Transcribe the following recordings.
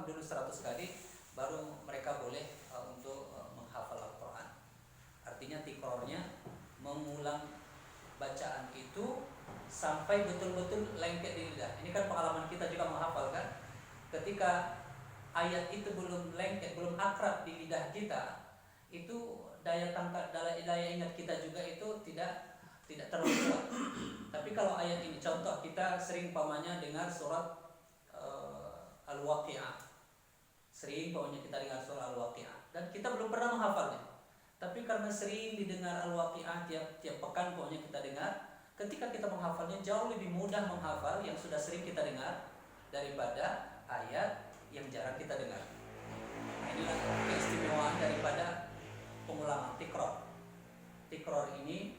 dulu 100 kali baru mereka boleh untuk menghafal Al-Quran. Artinya tikrornya mengulang bacaan itu sampai betul-betul lengket di lidah. Ini kan pengalaman kita juga menghafal kan. Ketika ayat itu belum lengket, belum akrab di lidah kita, itu daya tangkap, daya ingat kita juga itu tidak terlalu kuat. Tapi kalau ayat ini, contoh kita sering pamannya dengar surat Al-Waqi'ah, sering pamannya kita dengar surat Al-Waqi'ah, dan kita belum pernah menghafalnya. Tapi karena sering didengar Al-Waqi'ah tiap pekan pokoknya kita dengar, ketika kita menghafalnya jauh lebih mudah menghafal yang sudah sering kita dengar daripada ayat yang jarang kita dengar. Nah, inilah keistimewaan daripada pengulangan tikror. Tikror ini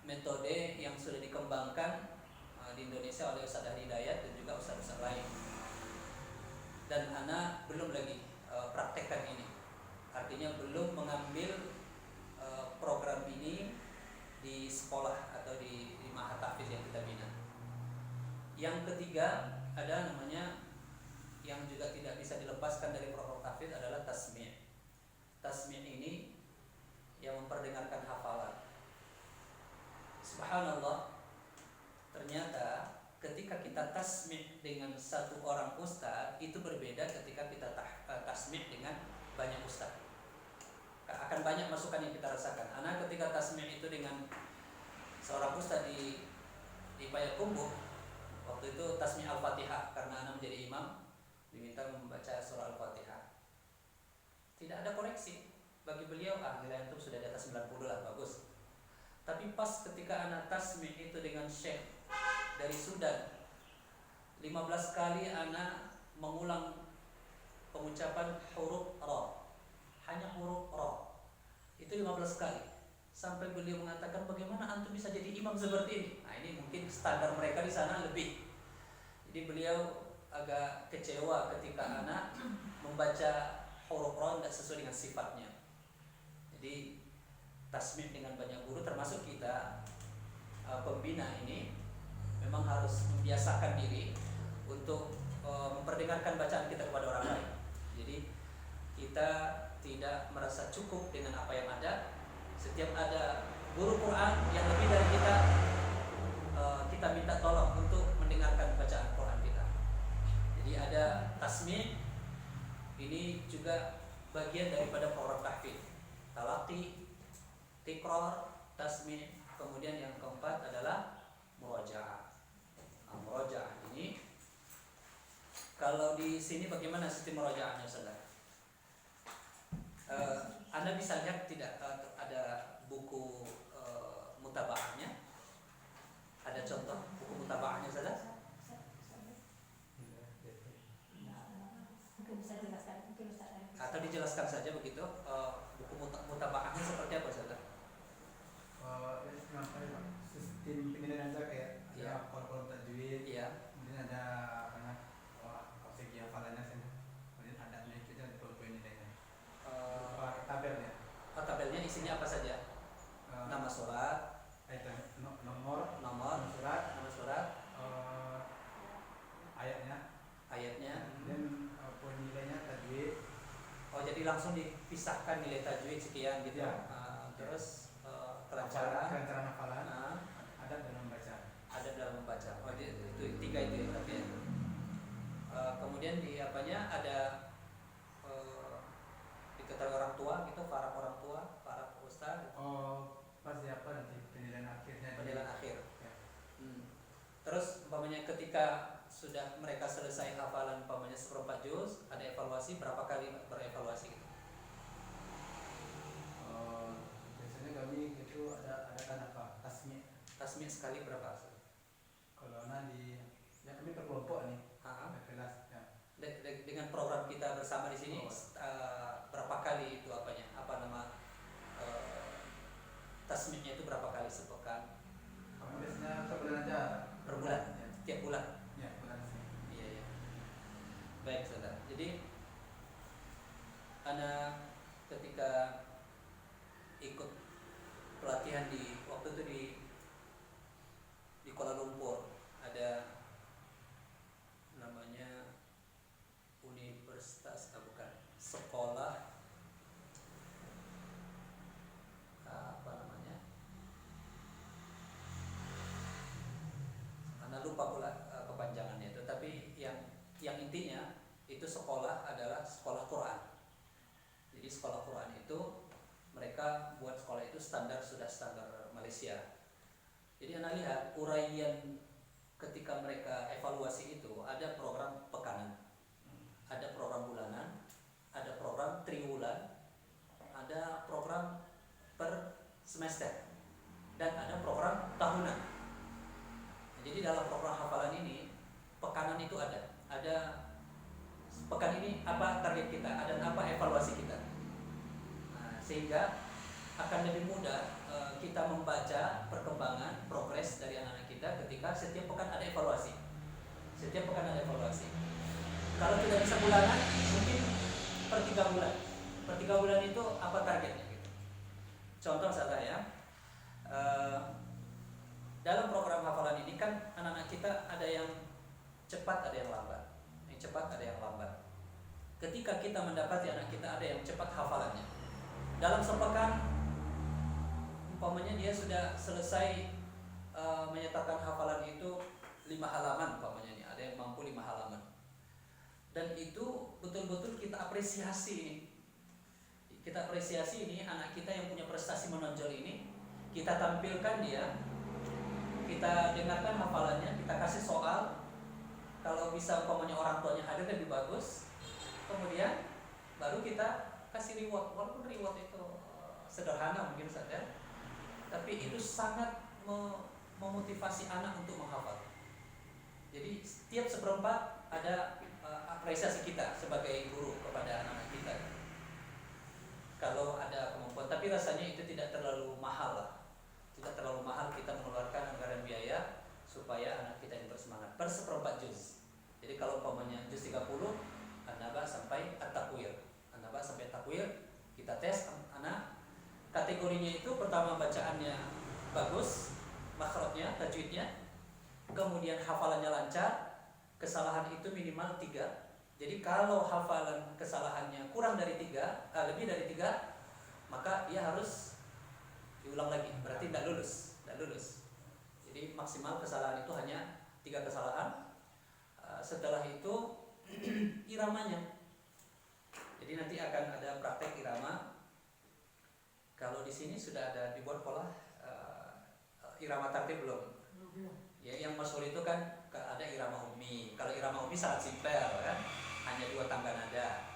metode yang sudah dikembangkan di Indonesia oleh Ustaz Hidayat dan juga ustaz-ustaz lain. Dan ana belum lagi praktekkan ini. Artinya belum mengambil program ini di sekolah atau di Mahat Tahfiz yang kita bina. Yang ketiga ada namanya yang juga tidak bisa dilepaskan dari program tahfiz adalah tasmi'. Tasmi' ini yang memperdengarkan hafalan. Subhanallah, ternyata ketika kita tasmi' dengan satu orang ustaz itu berbeda ketika kita tasmi' dengan banyak ustaz. Akan banyak masukan yang kita rasakan. Anak ketika tasmi' itu dengan seorang ustaz di Payakumbuh, waktu itu tasmi' Al-Fatihah karena anak menjadi imam, diminta membaca surah Al-Fatihah. Tidak ada koreksi bagi beliau, nilai itu sudah di atas 90 lah, bagus. Tapi pas ketika anak tasmi' itu dengan syekh dari Sudan, 15 kali anak mengulang pengucapan huruf ra, hanya huruf ra, itu 15 kali. Sampai beliau mengatakan, bagaimana antum bisa jadi imam seperti ini? Nah, ini mungkin standar mereka di sana lebih. Jadi beliau agak kecewa ketika anak membaca huruf ra tidak sesuai dengan sifatnya. Jadi tasmi' dengan banyak guru termasuk kita pembina ini memang harus membiasakan diri untuk memperdengarkan bacaan kita kepada orang lain. Jadi kita tidak merasa cukup dengan apa yang ada. Setiap ada guru Quran yang lebih dari kita, kita minta tolong untuk mendengarkan bacaan Quran kita. Jadi ada tasmi', ini juga bagian daripada program tahfiz. Talaqi, tikror, tasmi', kemudian yang keempat adalah murajaah. Nah, murajaah ini kalau di sini bagaimana sistem murajaahnya, Saudara? Anda bisa lihat tidak ada buku mutabaahnya? Ada contoh buku mutabaahnya, Saudara? Mungkin bisa jelaskan, Atau dijelaskan saja begitu, buku mutabaahnya seperti apa, Saudara? Sistem penilaian aja kayak Ya. ada kolom tajwid, Iya. kemudian ada segi hafalannya sih, kemudian ada nilainya, poin nilainya, tabelnya. Tabelnya isinya apa saja? Nama surat, nomor surat, ayatnya, dan poin nilainya tajwid. Oh, jadi langsung dipisahkan nilai tajwid sekian gitu. Ya. Terus kelancaran hafalan, ada dalam membaca. Oh, itu tiga itu ya, tapi kemudian di apanya ada diketahui orang tua gitu, para orang tua, para ustaz gitu. Pas siapa nanti penilaian akhirnya. Penilaian akhir. Ya. Terus umpamanya ketika sudah mereka selesai hafalan umpamanya 1/4 juz, ada evaluasi, berapa kali berevaluasi gitu? Biasanya kami itu ada kan apa? Tasmi' sekali berapa? Kalau kami berkelompok nih. Kelas ya. Dengan program kita bersama di sini berapa kali itu apanya? Apa nama tasmi'-nya itu berapa kali sepekan? Kami biasanya per bulan aja. Per bulan? Ya. Tiap bulan? Ya, bulan sih. Iya. Baik, Saudara. Jadi Ana ketika ikut pelatihan waktu itu di Kuala Lumpur, ada namanya lupa pula kepanjangannya itu, tapi yang intinya itu sekolah adalah sekolah Quran. Jadi sekolah Quran itu mereka buat sekolah itu sudah standar Malaysia. Jadi Anda lihat uraian ketika mereka evaluasi itu ada program pekanan, ada program bulanan, ada program triwulan, ada program per semester, dan ada program tahunan. Jadi dalam program hafalan ini pekanan itu ada pekan ini apa target kita, ada apa evaluasi kita. Nah, sehingga akan lebih mudah kita membaca perkembangan progres dari anak-anak kita ketika setiap pekan ada evaluasi. Setiap pekan ada evaluasi. Kalau tidak bisa bulanan, mungkin per 3 bulan. Per 3 bulan itu apa targetnya gitu. Contoh saya dalam program hafalan ini kan anak-anak kita ada yang cepat, ada yang lambat. Yang cepat, ada yang lambat. Ketika kita mendapati anak kita ada yang cepat hafalannya, dalam sepekan umpamanya dia sudah selesai menyatakan hafalan itu 5 halaman umpamanya nih, ada yang mampu 5 halaman. Dan itu betul-betul kita apresiasi. Kita apresiasi ini anak kita yang punya prestasi menonjol ini, kita tampilkan dia, kita dengarkan hafalannya, kita kasih soal. Kalau bisa umpamanya orang tuanya hadir lebih bagus. Kemudian baru kita kasih reward, walaupun reward itu sederhana mungkin saja, tapi itu sangat memotivasi anak untuk menghafal. Jadi setiap seperempat ada apresiasi kita sebagai guru kepada anak-anak kita. Kalau ada kemampuan, tapi rasanya itu tidak terlalu mahal lah. Tidak terlalu mahal kita mengeluarkan anggaran biaya supaya anak kita ini bersemangat. Per seperempat juz. Jadi kalau umpamanya juz 30, An-Naba sampai At-Takwir. An-Naba sampai Takwir, kita tes anak. Kategorinya itu pertama bacaannya bagus, makhrajnya, tajwidnya, kemudian hafalannya lancar, kesalahan itu minimal 3. Jadi kalau hafalan kesalahannya kurang dari 3, lebih dari 3, maka dia harus diulang lagi, berarti tidak lulus. Jadi maksimal kesalahan itu hanya 3 kesalahan. Setelah itu iramanya. Jadi nanti akan ada praktek irama. Kalau di sini sudah ada dibuat pola irama tartib belum? Ya, yang masyhur itu kan ada irama ummi. Kalau irama ummi sangat simpel kan, hanya 2 tangga nada.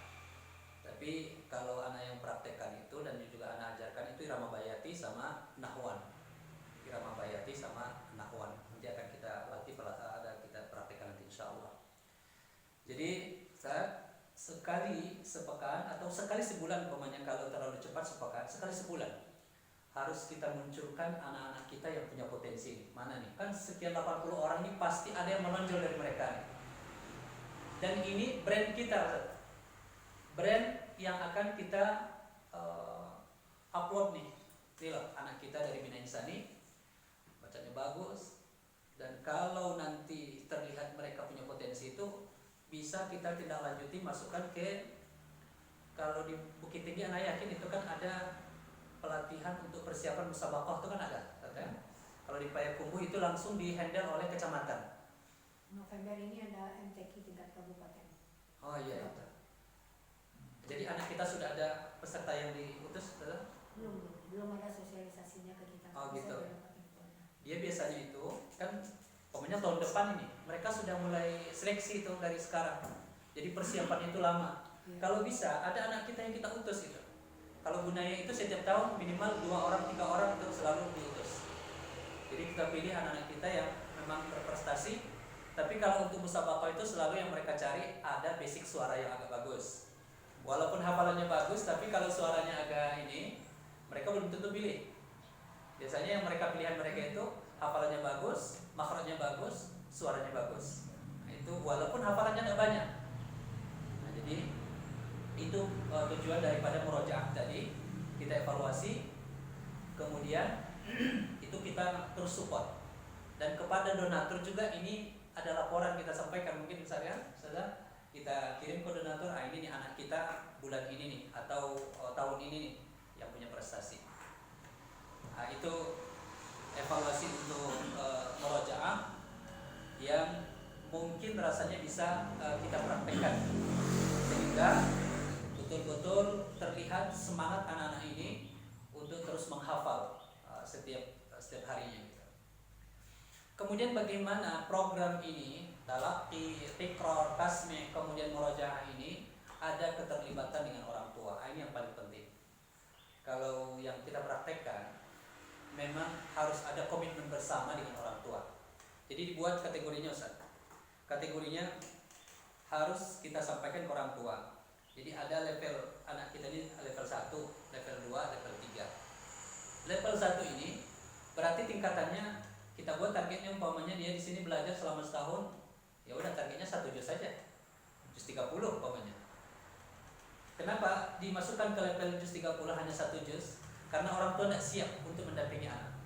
Tapi kalau anak yang praktekkan itu dan juga anak ajarkan itu irama bayati sama nahwan. Irama bayati sama nahwan. Nanti akan kita latih, ada kita praktekkan nanti insyaallah. Jadi sekali sepekan atau sekali sebulan umpamanya, kalau terlalu cepat sepekan, sekali sebulan harus kita munculkan anak-anak kita yang punya potensi. Mana nih? Kan sekian 80 orang ini pasti ada yang menonjol dari mereka nih. Dan ini brand kita, brand yang akan kita upload nih. Ini loh anak kita dari Bina Insani, bacanya bagus. Dan kalau nanti terlihat mereka punya potensi itu, bisa kita tindak lanjuti, masukkan ke, kalau di Bukit Tinggi anak yakin itu kan ada pelatihan untuk persiapan musabaqah, itu kan ada kan? Kalau di Payakumbuh itu langsung di handle oleh kecamatan. November ini ada MTQ tingkat kabupaten. Oh iya itu. Jadi anak kita sudah ada peserta yang diutus, betul? Belum ada sosialisasinya ke kita. Oh gitu. Dia biasanya itu kan pokoknya tahun depan ini mereka sudah mulai seleksi itu dari sekarang. Jadi persiapannya itu lama. Ya. Kalau bisa ada anak kita yang kita utus itu. Kalau Bunaya itu setiap tahun minimal 2 orang 3 orang itu selalu diutus. Jadi kita pilih anak-anak kita yang memang berprestasi. Tapi kalau untuk musabaqah itu selalu yang mereka cari ada basic suara yang agak bagus. Walaupun hafalannya bagus, tapi kalau suaranya agak ini, mereka belum tentu pilih. Biasanya yang mereka pilihan mereka itu hafalannya bagus, makhrajnya bagus, suaranya bagus. Nah, itu walaupun hafalannya tidak banyak. Nah, jadi itu tujuan daripada murojaah tadi, kita evaluasi, kemudian itu kita terus support. Dan kepada donatur juga ini ada laporan kita sampaikan, mungkin misalnya kita kirim ke donatur, ini nih anak kita bulan ini nih atau tahun ini nih yang punya prestasi. Nah, itu evaluasi untuk murojaah. yang mungkin rasanya bisa kita praktekkan sehingga betul-betul terlihat semangat anak-anak ini untuk terus menghafal setiap harinya gitu. Kemudian bagaimana program ini talaqi, tikrar, tasmi', kemudian murajaah ini ada keterlibatan dengan orang tua. Ini yang paling penting. Kalau yang kita praktekkan memang harus ada komitmen bersama dengan orang tua. Jadi dibuat kategorinya Ustaz. Kategorinya harus kita sampaikan ke orang tua. Jadi ada level anak kita ini level 1, level 2, level 3. Level 1 ini berarti tingkatannya kita buat targetnya umpamanya dia di sini belajar selama setahun, ya udah targetnya 1 juz saja. Juz 30 umpamanya. Kenapa dimasukkan ke level juz 30 hanya 1 juz? Karena orang tua tidak siap untuk mendampingi anak.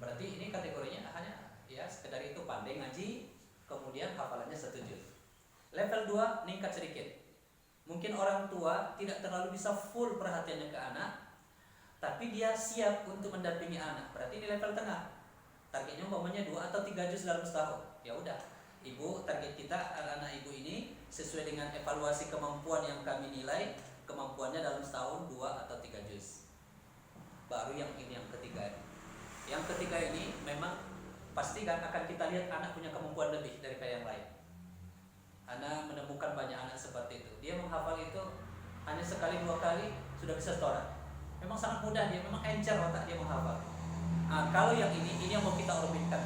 Berarti ini kategorinya hanya ya sekedar itu pandai ngaji, kemudian hafalannya 1 juz. Level 2 meningkat sedikit. Mungkin orang tua tidak terlalu bisa full perhatiannya ke anak, tapi dia siap untuk mendampingi anak. Berarti di level tengah. Targetnya umpamanya 2 atau 3 juz dalam setahun. Ya udah, ibu target kita anak ibu ini sesuai dengan evaluasi kemampuan yang kami nilai, kemampuannya dalam setahun 2 atau 3 juz. Baru yang ini yang ketiga. Yang ketiga ini memang pastikan akan kita lihat anak punya kemampuan lebih daripada yang lain. Anak menemukan banyak anak seperti itu. Dia menghafal itu hanya sekali 2 kali sudah bisa setoran. Memang sangat mudah dia, memang encer otak dia menghafal. Nah, kalau yang ini yang mau kita orbitkan.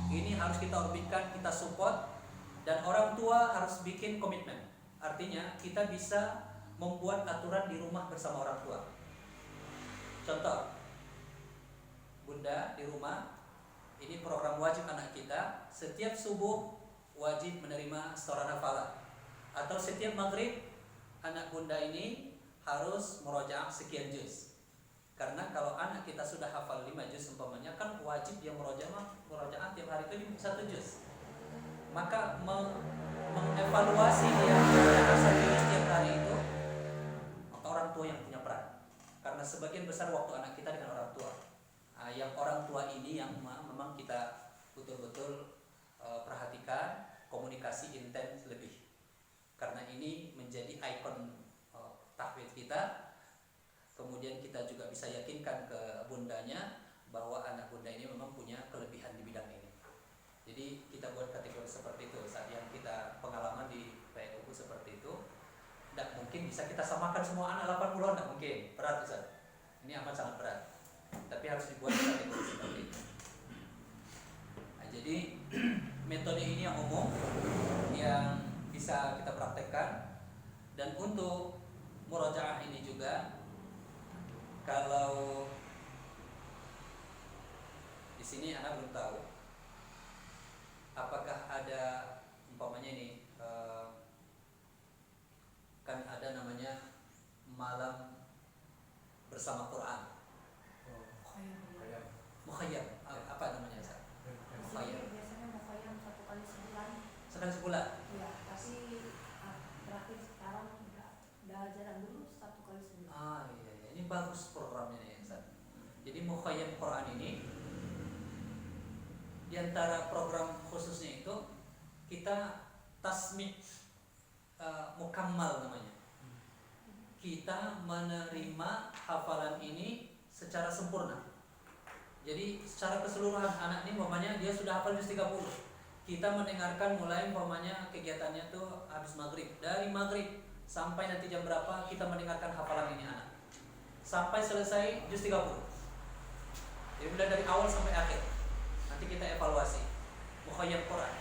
Ini harus kita orbitkan, kita support, dan orang tua harus bikin komitmen. Artinya kita bisa membuat aturan di rumah bersama orang tua. Contoh, Bunda di rumah, ini program wajib anak kita, setiap subuh wajib menerima setoran hafalan. Atau setiap maghrib anak Bunda ini harus murojaah sekian juz. Karena kalau anak kita sudah hafal 5 juz umpamanya, kan wajib dia murojaah tiap hari itu 1 juz. Maka mengevaluasi dia murojaah 1 juz tiap hari itu, maka orang tua yang punya peran. Karena sebagian besar waktu anak kita dengan orang tua. Nah, yang orang tua ini yang memang kita betul-betul perhatikan, komunikasi intens lebih. Karena ini menjadi ikon tahfidz kita. Kemudian kita juga bisa yakinkan ke bundanya bahwa anak bunda ini memang punya kelebihan di bidang ini. Jadi kita buat kategori seperti itu. Saat yang kita pengalaman di PNUU seperti itu, tidak mungkin bisa kita samakan semua anak 80, tidak mungkin, berat Ustaz. Ini amat sangat berat. Tapi harus dibuat kategori seperti itu. Nah, jadi metode ini yang umum yang bisa kita praktekkan. Dan untuk murojaah ini juga, kalau di sini anak belum tahu apakah ada umpamanya ini kan ada namanya malam bersama Quran. Mukhayyam. Apa namanya Ustaz? Mukhayyam. Biasanya mukhayyam 1 kali sebulan. Sekali sebulan. Iya, tapi terakhir sekarang udah jarang, dulu 1 kali sebulan. Iya. Ini bagus programnya nih Ustaz. Jadi Mukhayyam Quran ini di antara program khususnya itu kita tasmi' mukammal namanya. Kita menerima hafalan ini secara sempurna. Jadi secara keseluruhan anak ini umpamanya dia sudah hafal juz 30. Kita mendengarkan mulai umpamanya kegiatannya tuh habis maghrib. Dari maghrib sampai nanti jam berapa kita mendengarkan hafalan ini anak. Sampai selesai juz 30. Jadi mulai dari awal sampai akhir. Nanti kita evaluasi Mukhayyam Quran.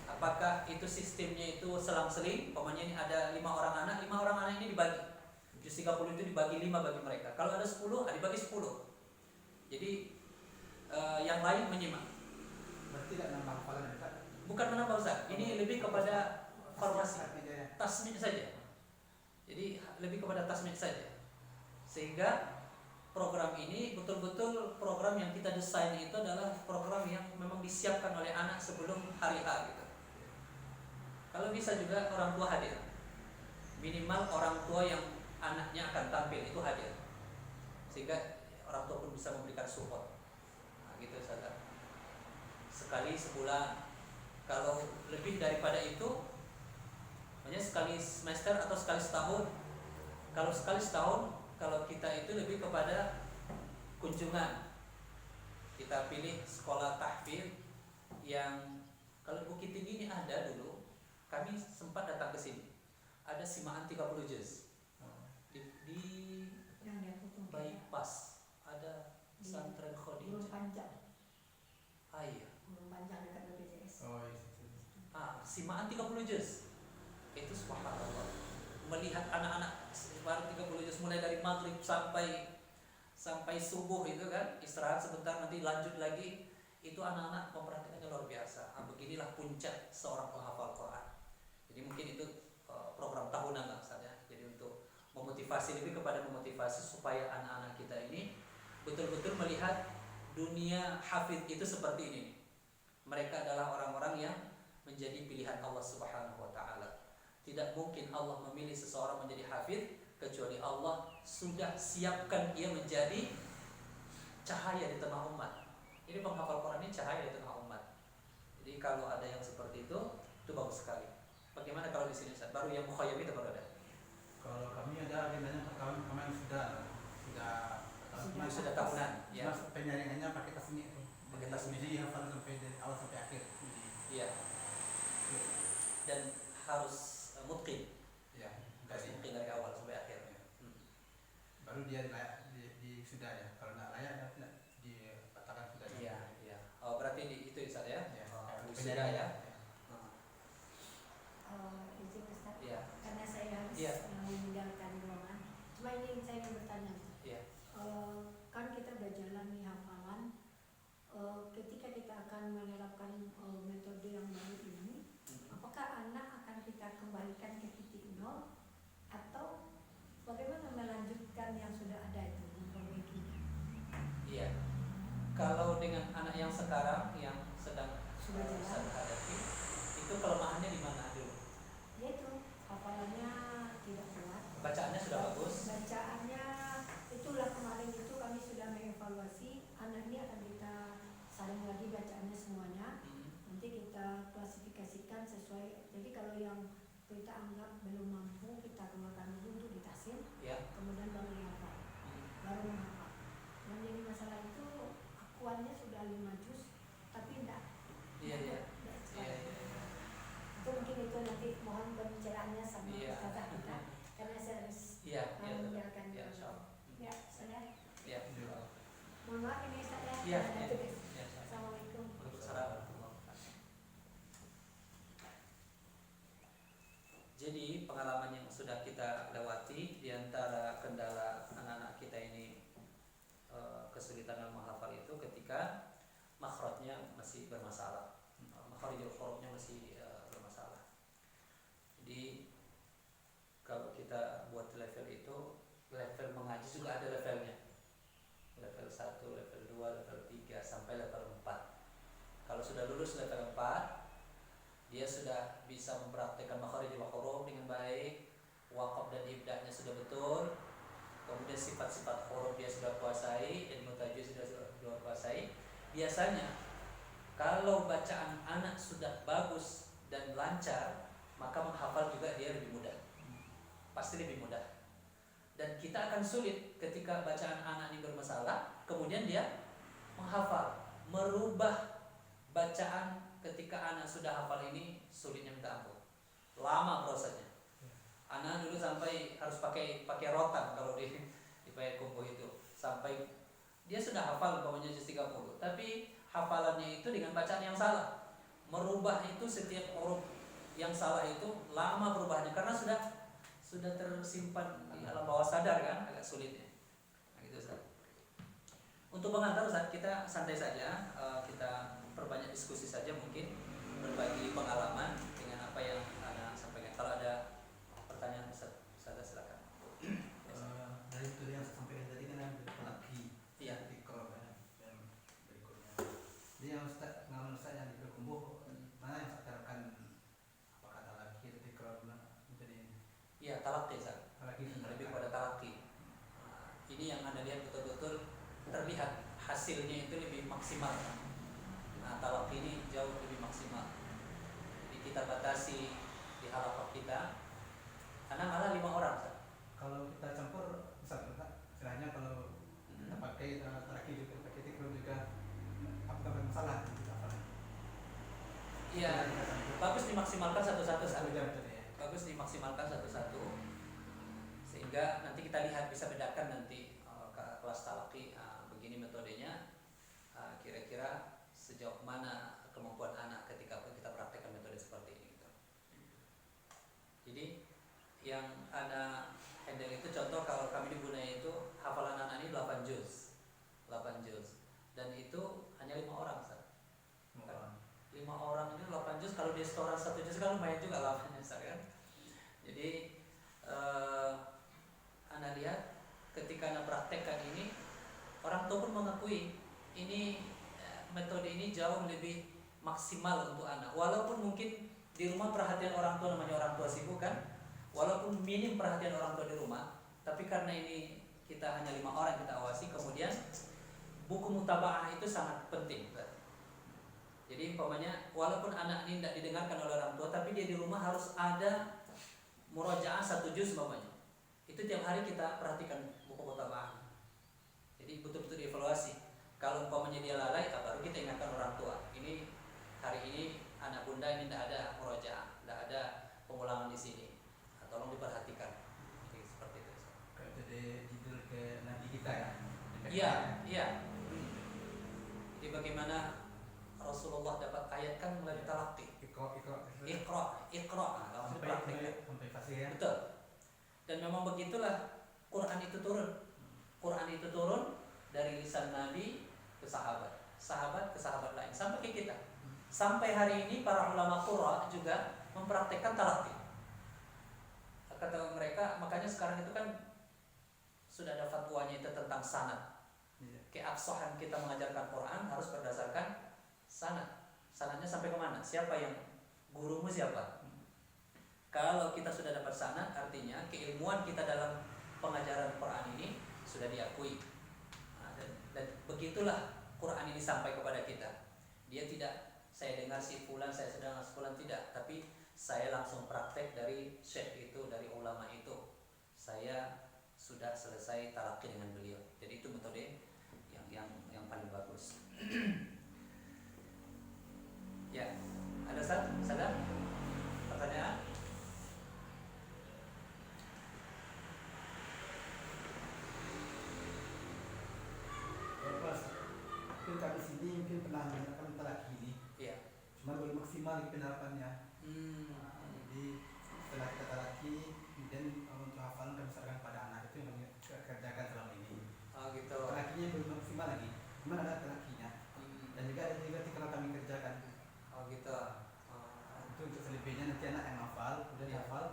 Apakah itu sistemnya itu selang-seling? Umpamanya ini ada 5 orang anak, 5 orang anak ini dibagi. Juz 30 itu dibagi 5 bagi mereka. Kalau ada 10, dibagi 10. Jadi yang lain menyimak. Berarti tidak nambah hafalan Ustaz? Bukan menambah Ustaz. Ini lebih kepada formasi. Tasmi' saja. Jadi lebih kepada tasmi' saja. Sehingga program ini betul-betul program yang kita desain itu adalah program yang memang disiapkan oleh anak sebelum hari H gitu. Kalau bisa juga orang tua hadir. Minimal orang tua yang anaknya akan tampil itu hadir. Sehingga orang tua pun bisa memberikan support. Nah, gitu saudara. sekali sebulan. Kalau lebih daripada itu, makanya sekali semester atau sekali setahun. Kalau sekali setahun, kalau kita itu lebih kepada kunjungan. Kita pilih sekolah tahfidz yang kalau Bukit Tinggi ini ada dulu. Kami sempat datang ke sini. Ada simaan 30 juz. Di Yang dia potong bypass ada pesantren Gurun Khadijah. Panjang, Iya. Gurun Panjang dekat BPJS. Oh iya. Simaan 30 juz. Itu subhanallah. Melihat anak-anak baru 30 juz mulai dari maghrib sampai subuh itu kan, istirahat sebentar nanti lanjut lagi. Itu anak-anak memperhatikannya luar biasa. Beginilah puncak seorang penghafal Quran. Jadi mungkin itu program tahunan lah misalnya. Jadi untuk memotivasi, lebih kepada memotivasi supaya anak-anak kita ini betul-betul melihat dunia hafidz itu seperti ini. Mereka adalah orang-orang yang menjadi pilihan Allah Subhanahu wa taala. Tidak mungkin Allah memilih seseorang menjadi hafidz kecuali Allah sudah siapkan dia menjadi cahaya di tengah umat. Jadi penghafal Quran ini cahaya di tengah umat. Jadi kalau ada yang seperti itu bagus sekali. Bagaimana kalau di sini Ustaz? Baru yang mukhayyam itu baru ada. Kalau kami ada agendanya per tahun, kemarin Sudah tahunan, ya. Mas penyaringannya pakai tasmi itu. Pakai tasmi. Jadi hafal sampai dari awal sampai akhir. Iya. Dan harus mutqin. Ya, Harus mutqin dari awal sampai akhir. Baru dia layak di sudah ya. Kalau nggak layak tidak dikatakan sudah. Iya, iya. Oh, berarti itu Ustaz ya. Ya. Sudah ya. Izin Ustaz, Iya. karena saya harus Iya. meninggalkan ruangan. Cuma ini saya ingin bertanya. Iya. Kan kita udah jalan nih hafalan. Ketika kita akan menerapkan metode yang baru ini, apakah anak akan kita kembalikan ke titik nol atau bagaimana melanjutkan yang sudah ada itu, memperbaikinya? Iya. Kalau dengan anak yang sekarang yang sedang Sudah jalan. Ustaz hadapi, itu kelemahannya di mana dulu? Yaitu hafalannya tidak kuat. Bacaannya sudah bagus. Bacaannya itulah kemarin itu kami sudah mengevaluasi anak ini akan kita saring lagi bacaannya semuanya. Nanti kita klasifikasikan sesuai. Jadi kalau yang kita anggap belum mampu kita keluarkan dulu untuk ditahsin, Ya. kemudian baru dihafal, baru menghafal. Yang jadi masalah itu akuannya sudah 5 juz tapi tidak. Iya, iya. Tidak Iya, cepat. iya. Itu mungkin itu nanti mohon pembicaraannya sama Iya. ustazah kita karena saya harus Iya, iya. meninggalkan Ya, dulu. insyaallah. Ya, saya Iya. mohon maaf ini saya Iya, ada iya. tugas. Iya. Assalamualaikum. Waalaikumsalam. Jadi pengalaman yang sudah kita lewati, di antara kendala anak-anak kita ini kesulitan dalam menghafal itu ketika makhrajnya masih bermasalah, makhrijul hurufnya masih bermasalah. Jadi kalau kita buat level itu, level mengaji juga ada levelnya, level 1, level 2, level 3 sampai level 4. Kalau sudah lulus level 4, dia sudah bisa mempraktikkan makhrijul huruf dengan baik, waqaf dan ibda'nya sudah betul, kemudian sifat-sifat huruf dia sudah kuasai, ilmu tajwid sudah kuasai. Biasanya kalau bacaan anak sudah bagus dan lancar, maka menghafal juga dia lebih mudah, pasti lebih mudah. Dan kita akan sulit ketika bacaan anak ini bermasalah, kemudian dia menghafal, merubah bacaan ketika anak sudah hafal ini sulitnya minta ampun, lama prosesnya. Anak dulu sampai harus pakai rotan kalau di Payakumbuh itu, sampai dia sudah hafal umpamanya juz 30, tapi hafalannya itu dengan bacaan yang salah. Merubah itu setiap huruf yang salah itu lama perubahannya karena sudah tersimpan di alam bawah sadar kan, agak sulitnya. Nah, gitu Ustaz. Untuk pengantar Ustaz, kita santai saja, kita perbanyak diskusi saja, mungkin berbagi pengalaman dengan apa yang anak sampaikan. Kalau ada pertanyaan Ustaz silakan. Dari itu yang saya sampaikan tadi kan ada pelagi. Iya. Tikro dan berikutnya. Jadi yang Ustaz, pengalaman Ustaz yang di Berkumbuh, mana yang Ustaz terapkan? Apakah ada lagi atau tikro menjadi? Iya, talaqi Ustaz. Lagi Lebih pada talaqi. Ini yang Anda lihat betul-betul terlihat hasilnya itu lebih maksimal. Nah, talaqi ini jauh lebih maksimal. Jadi kita batasi di halaman kita, karena malah 5 orang. Ustaz. Kalau kita campur, istilahnya kalau kita pakai laki juga pakai tikro juga, apakah bermasalah? Iya, bagus dimaksimalkan satu-satu. Satu jam tadi ya. Bagus dimaksimalkan satu-satu, sehingga nanti kita lihat, bisa bedakan nanti kelas talaqi begini metodenya, kira-kira sejauh mana kemampuan anak ketika kita praktekkan metode seperti ini gitu. Jadi yang anak handle itu, contoh kalau kami di Bunai itu hafalan anak ini 8 juz, dan itu hanya 5 orang. Ustaz. 5 orang ini 8 juz, kalau di setoran 1 juz kan lumayan juga 8 Ustaz, kan. Jadi anak lihat ketika anak praktekkan ini, orang tua pun mengakui ini metode ini jauh lebih maksimal untuk anak. Walaupun mungkin di rumah perhatian orang tua, namanya orang tua sibuk kan, walaupun minim perhatian orang tua di rumah, tapi karena ini kita hanya 5 orang yang kita awasi, kemudian buku mutabaah itu sangat penting. Jadi umpamanya walaupun anak ini tidak didengarkan oleh orang tua, tapi dia di rumah harus ada murajaah 1 juz umpamanya. Itu tiap hari kita perhatikan buku mutabaah. Jadi betul-betul dievaluasi. Kalau umpamanya dia lalai, baru kita ingatkan orang tua. Ini hari ini anak bunda ini tidak ada murajaah, tidak ada pengulangan di sini. Tolong diperhatikan. Jadi seperti itu. Kayak jadi judul ke nabi kita ya. Iya. Jadi bagaimana Rasulullah dapat ayat kan melalui talaqi. Iqra. Langsung praktekkan. Sampai fasih ya. Betul. Dan memang begitulah Quran itu turun. Quran itu turun dari lisan Nabi ke sahabat, sahabat ke sahabat lain, sampai ke kita. Sampai hari ini para ulama qurra juga mempraktekkan talaqi. Kata mereka, makanya sekarang itu kan sudah ada fatwanya itu tentang sanad. Keabsahan kita mengajarkan Quran harus berdasarkan sanad. Sanadnya sampai kemana? Siapa yang gurumu siapa? Kalau kita sudah dapat sanad, artinya keilmuan kita dalam pengajaran Quran ini sudah diakui. Dan begitulah Quran ini sampai kepada kita. Dia tidak, saya dengar si fulan, saya sedang si fulan, tidak, tapi saya langsung praktek dari syekh itu, dari ulama itu. Saya sudah selesai talaqi dengan beliau. Jadi itu metode yang paling bagus. Ya, ada sadar? Pertanyaan? Pas mungkin kami sini mungkin pernah menggunakan talaqi ini. Iya. Cuma belum maksimal penerapannya. Jadi setelah kita talaqi, kemudian untuk hafalan kami serahkan pada anak, itu yang kami kerjakan selama ini. Oh gitu. Talaqinya belum maksimal lagi, cuma ada talaqinya. Dan juga ada juga kalau kami kerjakan. Oh gitu. Itu untuk selebihnya nanti anak yang hafal, udah dihafal,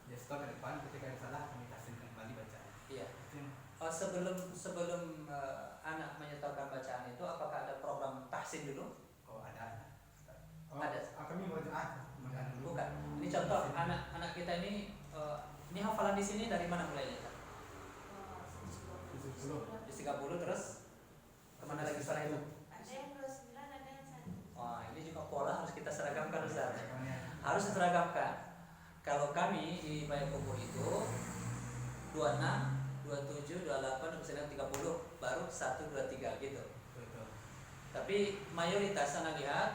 dia stop ke depan, ketika ada salah kami kasih kembali baca. Iya. Sebelum anak menyetorkan bacaan itu, apakah ada program tahsin dulu? Oh ada. Ada. Kami mau dulu. Bukan. Ini contoh anak kita ini hafalan di sini dari mana mulainya? Di 30 terus kemana lagi setelah itu? Ada yang 29, ada yang 1. Wah, ini juga pola harus kita seragamkan, Ustaz. Harus diseragamkan. Kalau kami di Payakumbuh itu 26, 27, 28, 29, 30 baru 1, 2, 3 gitu. Betul. Tapi mayoritas anak lihat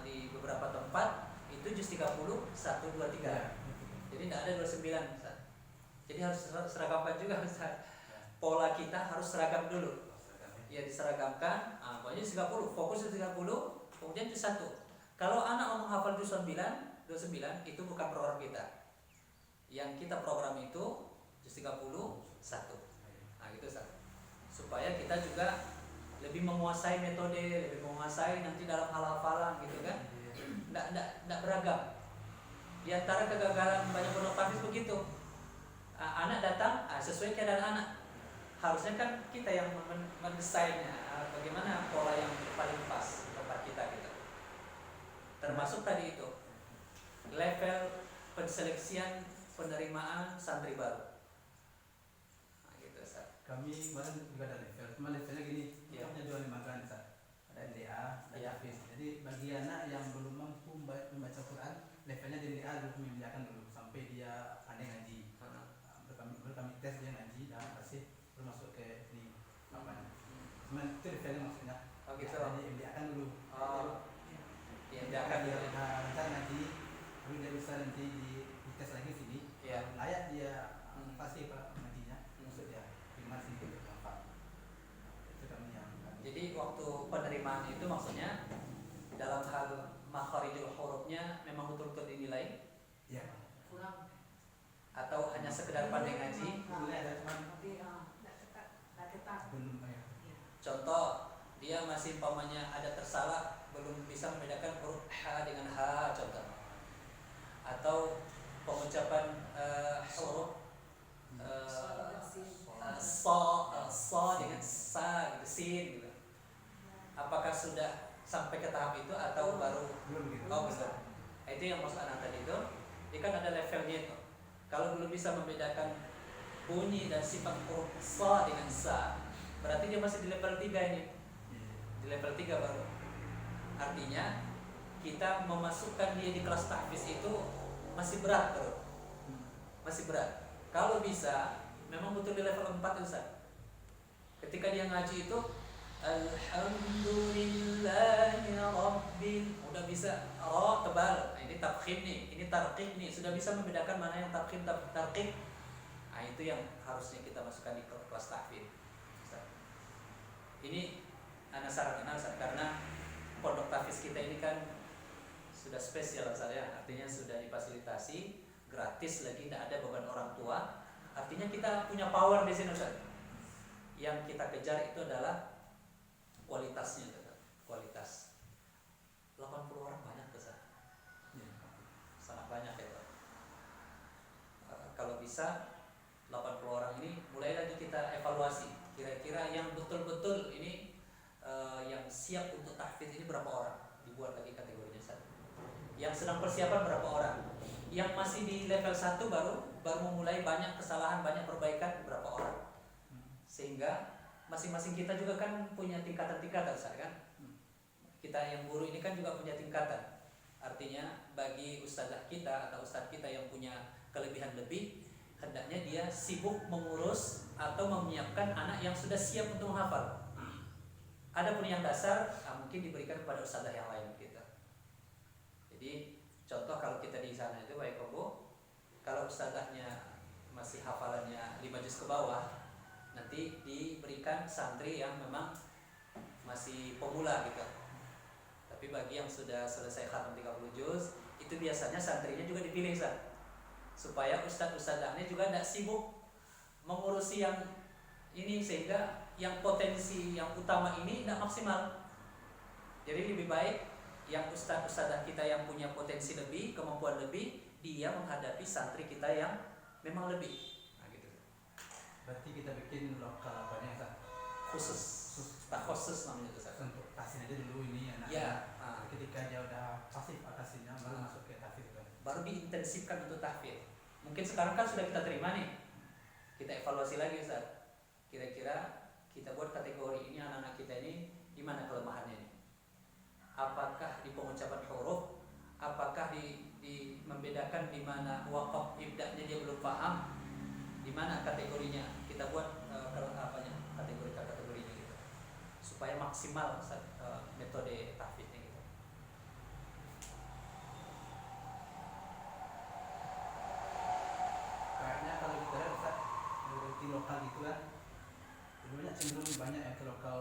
di beberapa tempat itu juz 30, 1, 2, 3. Jadi tidak ada 29, Ustaz. Jadi harus seragamkan juga, Ustaz. Pola kita harus seragam dulu. Ya diseragamkan, pokoknya 30, fokus di 30, kemudian juz 1. Kalau anak mau menghafal juz 29 itu bukan program kita. Yang kita program itu juz 31. Nah, gitu Ustaz. Supaya kita juga lebih menguasai metode, lebih menguasai nanti dalam hal hafalan gitu kan. Enggak beragam. Di antara kegagalan banyak pondok tahfiz begitu. Anak datang sesuai keadaan anak. Harusnya kan kita yang mendesainnya, bagaimana pola yang paling pas tempat kita gitu. Termasuk tadi itu level penseleksian penerimaan santri baru. Nah, gitu Ustaz. Kami kemarin juga ada level, cuma levelnya gini, Iya. punya 25 kan, Ustaz. Ada LDA, ada Iya. Hafiz. Jadi bagi anak yang belum mampu membaca Quran, levelnya dari A dulu membiarkan dulu sampai dia pandai ngaji. Kami tes dia ngaji dan masih belum masuk ke ini apa? Cuman itu levelnya maksudnya. Oh gitu. Jadi membiarkan dulu. Oh. Ya, Dia akan dia udah lancar ngaji, tapi dia bisa nanti di tes lagi sini. Iya. Layak dia Hmm. pasti Pak ngajinya. Maksud dia terima sih bermanfaat. Itu kami yang Jadi waktu penerimaan itu maksudnya dalam hal makharijul hurufnya memang betul-betul dinilai ya. kurang. atau hanya sekedar pandai ngaji. Boleh ada cuman Tapi nggak ketat. belum ya. Contoh, dia masih umpamanya ada tersalah, belum bisa membedakan huruf H dengan H contoh. Atau pengucapan huruf so dengan sa gitu, sin gitu. Apakah sudah sampai ke tahap itu atau baru? Belum gitu. Oh belum. Itu yang maksud anak tadi itu. Dia kan ada levelnya itu. Kalau belum bisa membedakan bunyi dan sifat huruf sa dengan sa, berarti dia masih di level 3 ini. Di level 3 baru. Artinya kita memasukkan dia di kelas tahfiz itu masih berat bro. Masih berat. Kalau bisa memang betul di level 4 Ustaz. Ketika dia ngaji itu Alhamdulillahi Rabbil, udah bisa tebal. Nah, ini tafkhim nih, ini tarqiq nih, sudah bisa membedakan mana yang tafkhim tarqiq. Nah, itu yang harusnya kita masukkan di kelas tahfiz. Ini anak sarankan karena pondok tahfiz kita ini kan sudah spesial saya, artinya sudah difasilitasi gratis lagi, tidak ada beban orang tua. Artinya kita punya power di sini Ustaz. Yang kita kejar itu adalah kualitasnya, kualitas. 80 orang banyak Ustaz. Sangat banyak ya Pak. Kalau bisa 80 orang ini mulai lagi kita evaluasi. Kira-kira yang betul-betul ini yang siap untuk tahfiz ini berapa orang? Dibuat lagi kategorinya satu. Yang sedang persiapan berapa orang? Yang masih di level 1 baru memulai banyak kesalahan, banyak perbaikan berapa orang? Sehingga masing-masing kita juga kan punya tingkatan-tingkatan Ustaz kan? Kita yang guru ini kan juga punya tingkatan. Artinya bagi ustazah kita atau ustaz kita yang punya kelebihan lebih, hendaknya dia sibuk mengurus atau menyiapkan anak yang sudah siap untuk menghafal. Adapun yang dasar mungkin diberikan kepada ustazah yang lain kita. Jadi contoh kalau kita di sana itu baik Kobo, kalau ustazahnya masih hafalannya 5 juz ke bawah, nanti diberikan santri yang memang masih pemula gitu. Tapi bagi yang sudah selesai khatam 30 juz, itu biasanya santrinya juga dipilih Ustaz. Supaya ustaz-ustazahnya juga tidak sibuk mengurusi yang ini, sehingga yang potensi yang utama ini tidak maksimal. Jadi lebih baik yang ustaz-ustazah kita yang punya potensi lebih, kemampuan lebih, dia menghadapi santri kita yang memang lebih. Berarti kita bikin lokal apanya Ustaz? Khusus namanya itu Ustaz. Untuk tasin aja dulu ini anak. Ya, ketika dia udah pasif atasinya baru masuk ke tahfiz kan. Baru diintensifkan untuk tahfiz. Mungkin sekarang kan sudah kita terima nih. Kita evaluasi lagi Ustaz. Kira-kira kita buat kategori ini anak-anak kita ini di mana kelemahannya ini? Apakah di pengucapan huruf? Apakah di membedakan di mana waqaf ibda'nya dia belum paham? Di mana kategorinya? Kita buat kategorinya gitu. Supaya maksimal metode tahfiznya gitu. Kayaknya kalau kita lihat Ustaz, di lokal gitu kan, sebenarnya cenderung banyak yang ke lokal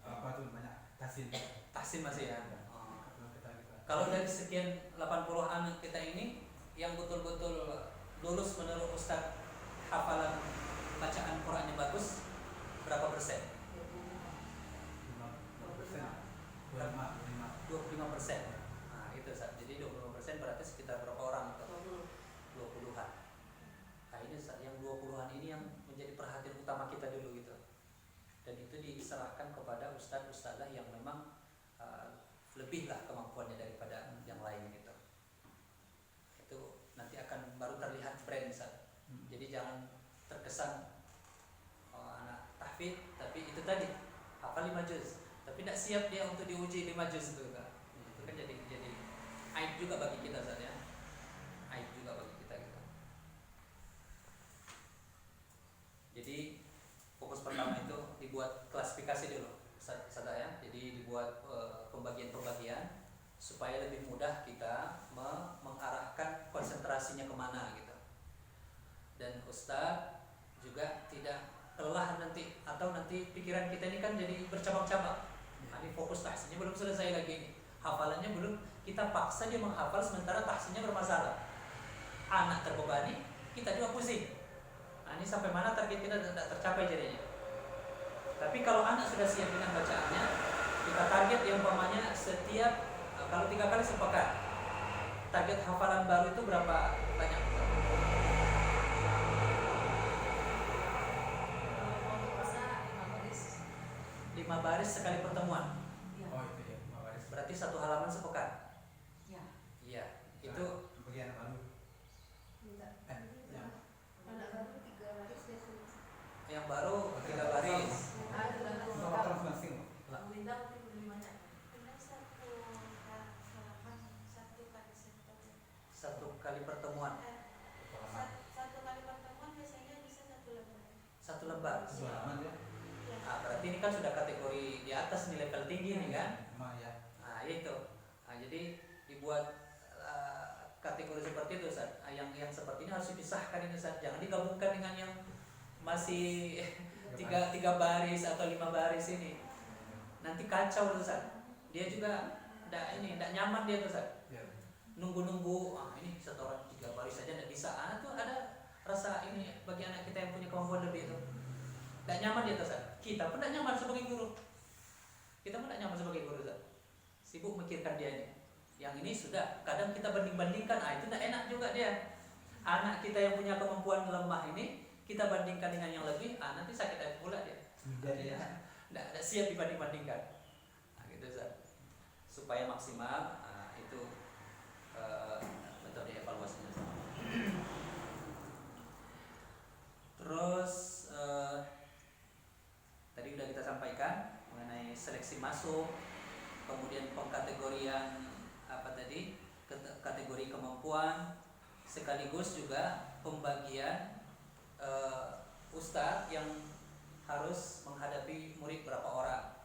apa tuh banyak tasin. Tahsin masih ya. Kalau kita gitu. Kalau dari sekian 80 anak kita ini yang betul-betul lulus menurut Ustaz hafalan bacaan Qurannya bagus, berapa persen? 25%. Nah itu Ustaz. Jadi 25% berarti sekitar berapa orang? 20-an. Nah ini Ustaz, yang 20-an ini yang menjadi perhatian utama kita dulu gitu. Dan itu diserahkan kepada ustaz-ustazah yang memang lebih lah kemampuannya daripada yang lain gitu. Itu nanti akan baru terlihat brand Ustaz. Jadi jangan terkesan anak tahfiz tapi itu tadi hafal 5 juz tapi tidak siap dia untuk diuji 5 juz itu kan. Itu kan aib juga bagi kita saja. Aib juga bagi kita gitu. Jadi fokus pertama itu dibuat klasifikasi dulu, saudara ya. Jadi dibuat pembagian-pembagian supaya lebih mudah kita mengarahkan konsentrasinya kemana gitu. Dan Ustadz juga tidak lelah nanti, atau nanti pikiran kita ini kan jadi bercabang-cabang. Nah, ini fokus tahsinnya belum selesai lagi nih. Hafalannya belum, kita paksa dia menghafal sementara tahsinnya bermasalah. Anak terbebani, kita juga pusing. Nah, ini sampai mana target kita tidak tercapai jadinya. Tapi kalau anak sudah siap dengan bacaannya, kita target yang umpamanya setiap kalau 3 kali sepekan. Target hafalan baru itu berapa banyak? 5 baris sekali pertemuan. Oh itu ya, 5 baris. Berarti 1 halaman sepekan. Ya. Iya, itu bagi anak baru. Yang anak baru 3 baris definisi. yang baru 3 baris. Untuk waktu masing-masing. Satu kali pertemuan. Satu kali pertemuan biasanya bisa 1 lembar. 1 lembar. 1 halaman ya. Nah, berarti ini kan sudah kategori di atas nih, level tinggi nih kan. Ya. Nah, itu. Nah, jadi dibuat kategori seperti itu, Ustaz. Yang seperti ini harus dipisahkan ini, Ustaz. Jangan digabungkan dengan yang masih 3 baris atau 5 baris ini. Nanti kacau, Ustaz. Dia juga enggak nyaman dia, Ustaz. Ya. Nunggu-nunggu, ini setoran 3 baris saja enggak bisa. Tuh ada rasa ini bagi anak kita yang punya kemampuan lebih itu. Enggak nyaman dia, Ustaz. Kita pun enggak nyaman sebagai guru. Kita pun enggak nyaman sebagai guru, Ustaz. Sibuk mikirkan dia ini. Yang ini sudah kadang kita banding-bandingkan, itu enggak enak juga dia. Anak kita yang punya kemampuan lemah ini kita bandingkan dengan yang lebih, nanti sakit hati pula dia. Dia enggak siap dibanding-bandingkan. Nah, gitu, Ustaz. Supaya maksimal, itu metode evaluasinya. Terus tadi udah kita sampaikan mengenai seleksi masuk, kemudian pengkategorian kategori kemampuan, sekaligus juga pembagian ustadz yang harus menghadapi murid berapa orang.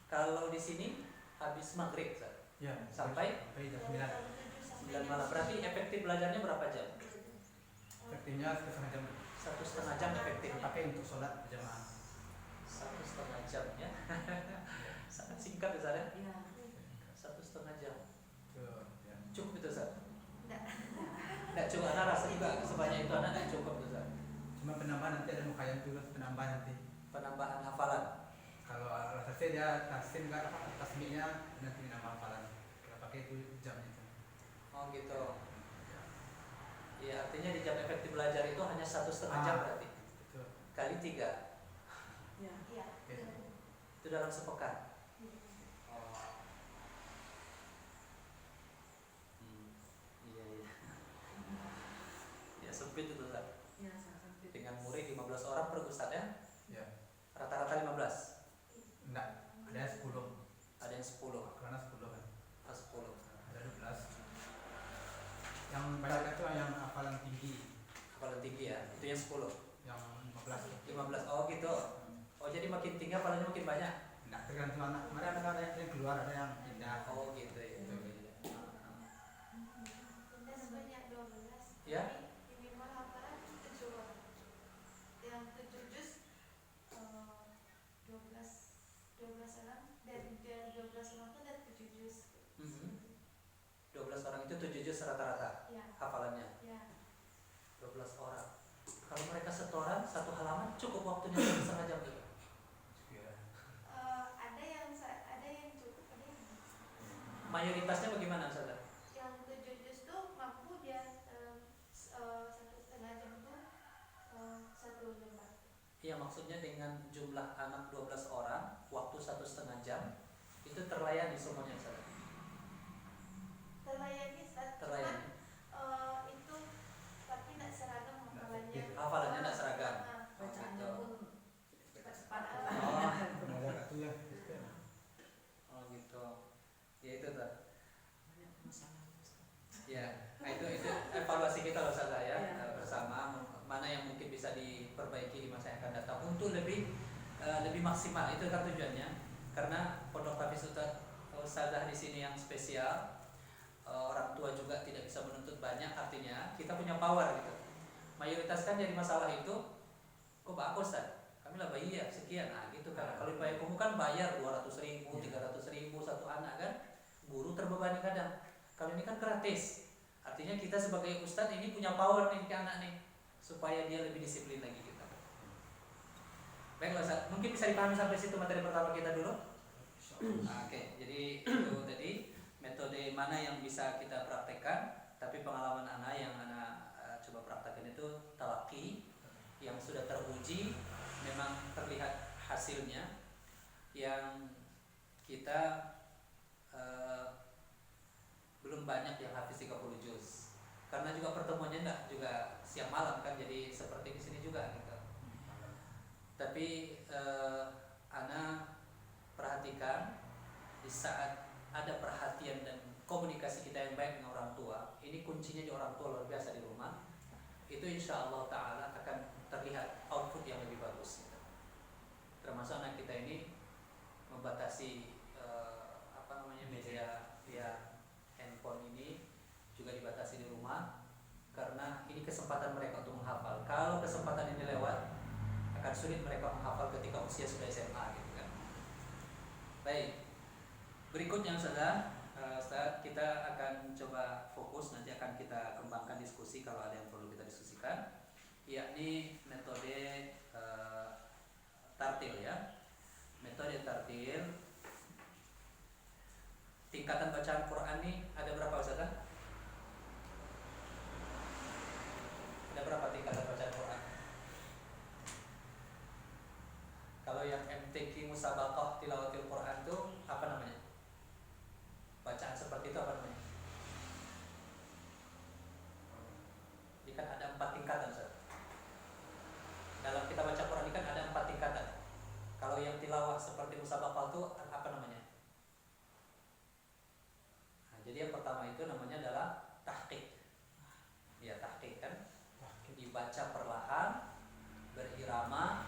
Kalau di sini habis maghrib, Ustaz. Ya, Sampai jam 9. 9 malam. Berarti efektif belajarnya berapa jam? Efektifnya 1,5 jam. 1,5 jam efektif. Pakai untuk sholat berjamaah. 1,5 jam ya. Sangat singkat, Ustaz ya. Ya. 1,5 jam. Ya. Cukup itu, Ustaz? Enggak cukup, anak rasa juga sebanyak itu anak enggak cukup, Ustaz. Cuma penambahan nanti ada mukayam juga, penambahan nanti. Penambahan hafalan. Kalau rasa dia tasmin enggak apa tasminya nanti nambah hafalan. Kita pakai itu jam itu. Oh gitu. Ya, artinya di jam efektif belajar itu hanya 1,5 jam berarti. Betul. Kali 3. Ya. Itu dalam sepekan. Oh. Iya. Ya sempit itu, Ustaz. Ya, sampai Dengan murid 15 orang per ustaz ya. Ya. Rata-rata 15. Enggak, ada 10. Ada yang 10. Karena 10 kan. 10. Ada 12. Yang banyak itu yang hafalan tinggi. Hafalan tinggi ya. Itu yang 10. Yang 15. 15. Oh gitu. Oh jadi makin tinggi hafalannya makin banyak. Enggak tergantung anak. Mereka ada yang keluar, ada yang pindah. Oh gitu ya. Kita sebanyak 12. Ya. Minimal hafalan 7 orang. Yang 7 juz 12 orang, dan 12 orang itu ada 7 juz. 12 orang itu 7 juz rata-rata Ya. hafalannya. Ya. 12 orang. Kalau mereka setoran 1 halaman cukup waktunya 1,5 jam juga. Ya. Ada yang cukup, ada yang Mayoritasnya bagaimana, Ustaz? yang 7 juz tuh mampu dia 1,5 jam tuh 1 lembar. Iya, maksudnya dengan jumlah anak 12 orang, waktu 1,5 jam itu terlayani semuanya, Ustaz. Terlayani saat Terlayani. itu tapi tidak seragam hafalannya. Hafalannya tidak seragam. bacaannya pun cepat-cepat. Oh. Ada kartu ya. Oh gitu. Ya itu tuh. Banyak masalah. kalau salah ya, Ya. bersama mana yang mungkin bisa diperbaiki di masa yang akan datang untuk lebih maksimal. Itu kan tujuannya. Karena pondok Hafiz Ustazah di sini yang spesial, orang tua juga tidak bisa menuntut banyak, artinya kita punya power gitu. Mayoritas kan jadi masalah itu, kok Pak Ustaz, kami lah bayi ya sekian, nah gitu kan. Kalau di Payakumbuh kan bayar 200.000, 300.000 satu anak kan, guru terbebani kadang. Kalau ini kan gratis, artinya kita sebagai ustadz ini punya power nih ke anak nih, supaya dia lebih disiplin lagi gitu. Baiklah Ustaz, mungkin bisa dipahami sampai situ materi pertama kita dulu. Oke, jadi itu tadi metode mana yang bisa kita praktekkan, tapi pengalaman anak yang anak coba praktekkan itu talaki yang sudah teruji, memang terlihat hasilnya, yang kita belum banyak yang hafiz 30 juz. Karena juga pertemuannya enggak juga siang malam kan, jadi seperti di sini juga gitu. Tapi ana perhatikan di saat ada perhatian dan komunikasi kita yang baik dengan orang tua, ini kuncinya di orang tua luar biasa di rumah. Itu insya Allah Ta'ala akan terlihat output yang lebih bagus gitu. Termasuk anak kita ini membatasi media ya, handphone ini juga dibatasi di rumah, karena ini kesempatan mereka untuk menghafal. Kalau kesempatan ini lewat, akan sulit mereka menghafal ketika usia sudah SMA gitu kan. Baik, berikutnya Ustaz, kita akan coba fokus, nanti akan kita kembangkan diskusi kalau ada yang perlu kita diskusikan, yakni metode tartil ya. Metode tartil, tingkatan bacaan Quran ini ada berapa Ustaz? Ada berapa tingkatan bacaan Quran? Kalau yang MTQ Musabaqah Tilawatil Quran itu apa namanya? Bacaan seperti itu apa namanya? Ini kan ada 4 tingkatan Ustaz. Dalam kita baca Quran ini kan ada 4 tingkatan. Kalau yang tilawah seperti Musabaqah itu apa namanya? Nah, jadi yang pertama itu namanya adalah tahqiq. Ya, tahqiq kan? Dibaca perlahan, berirama.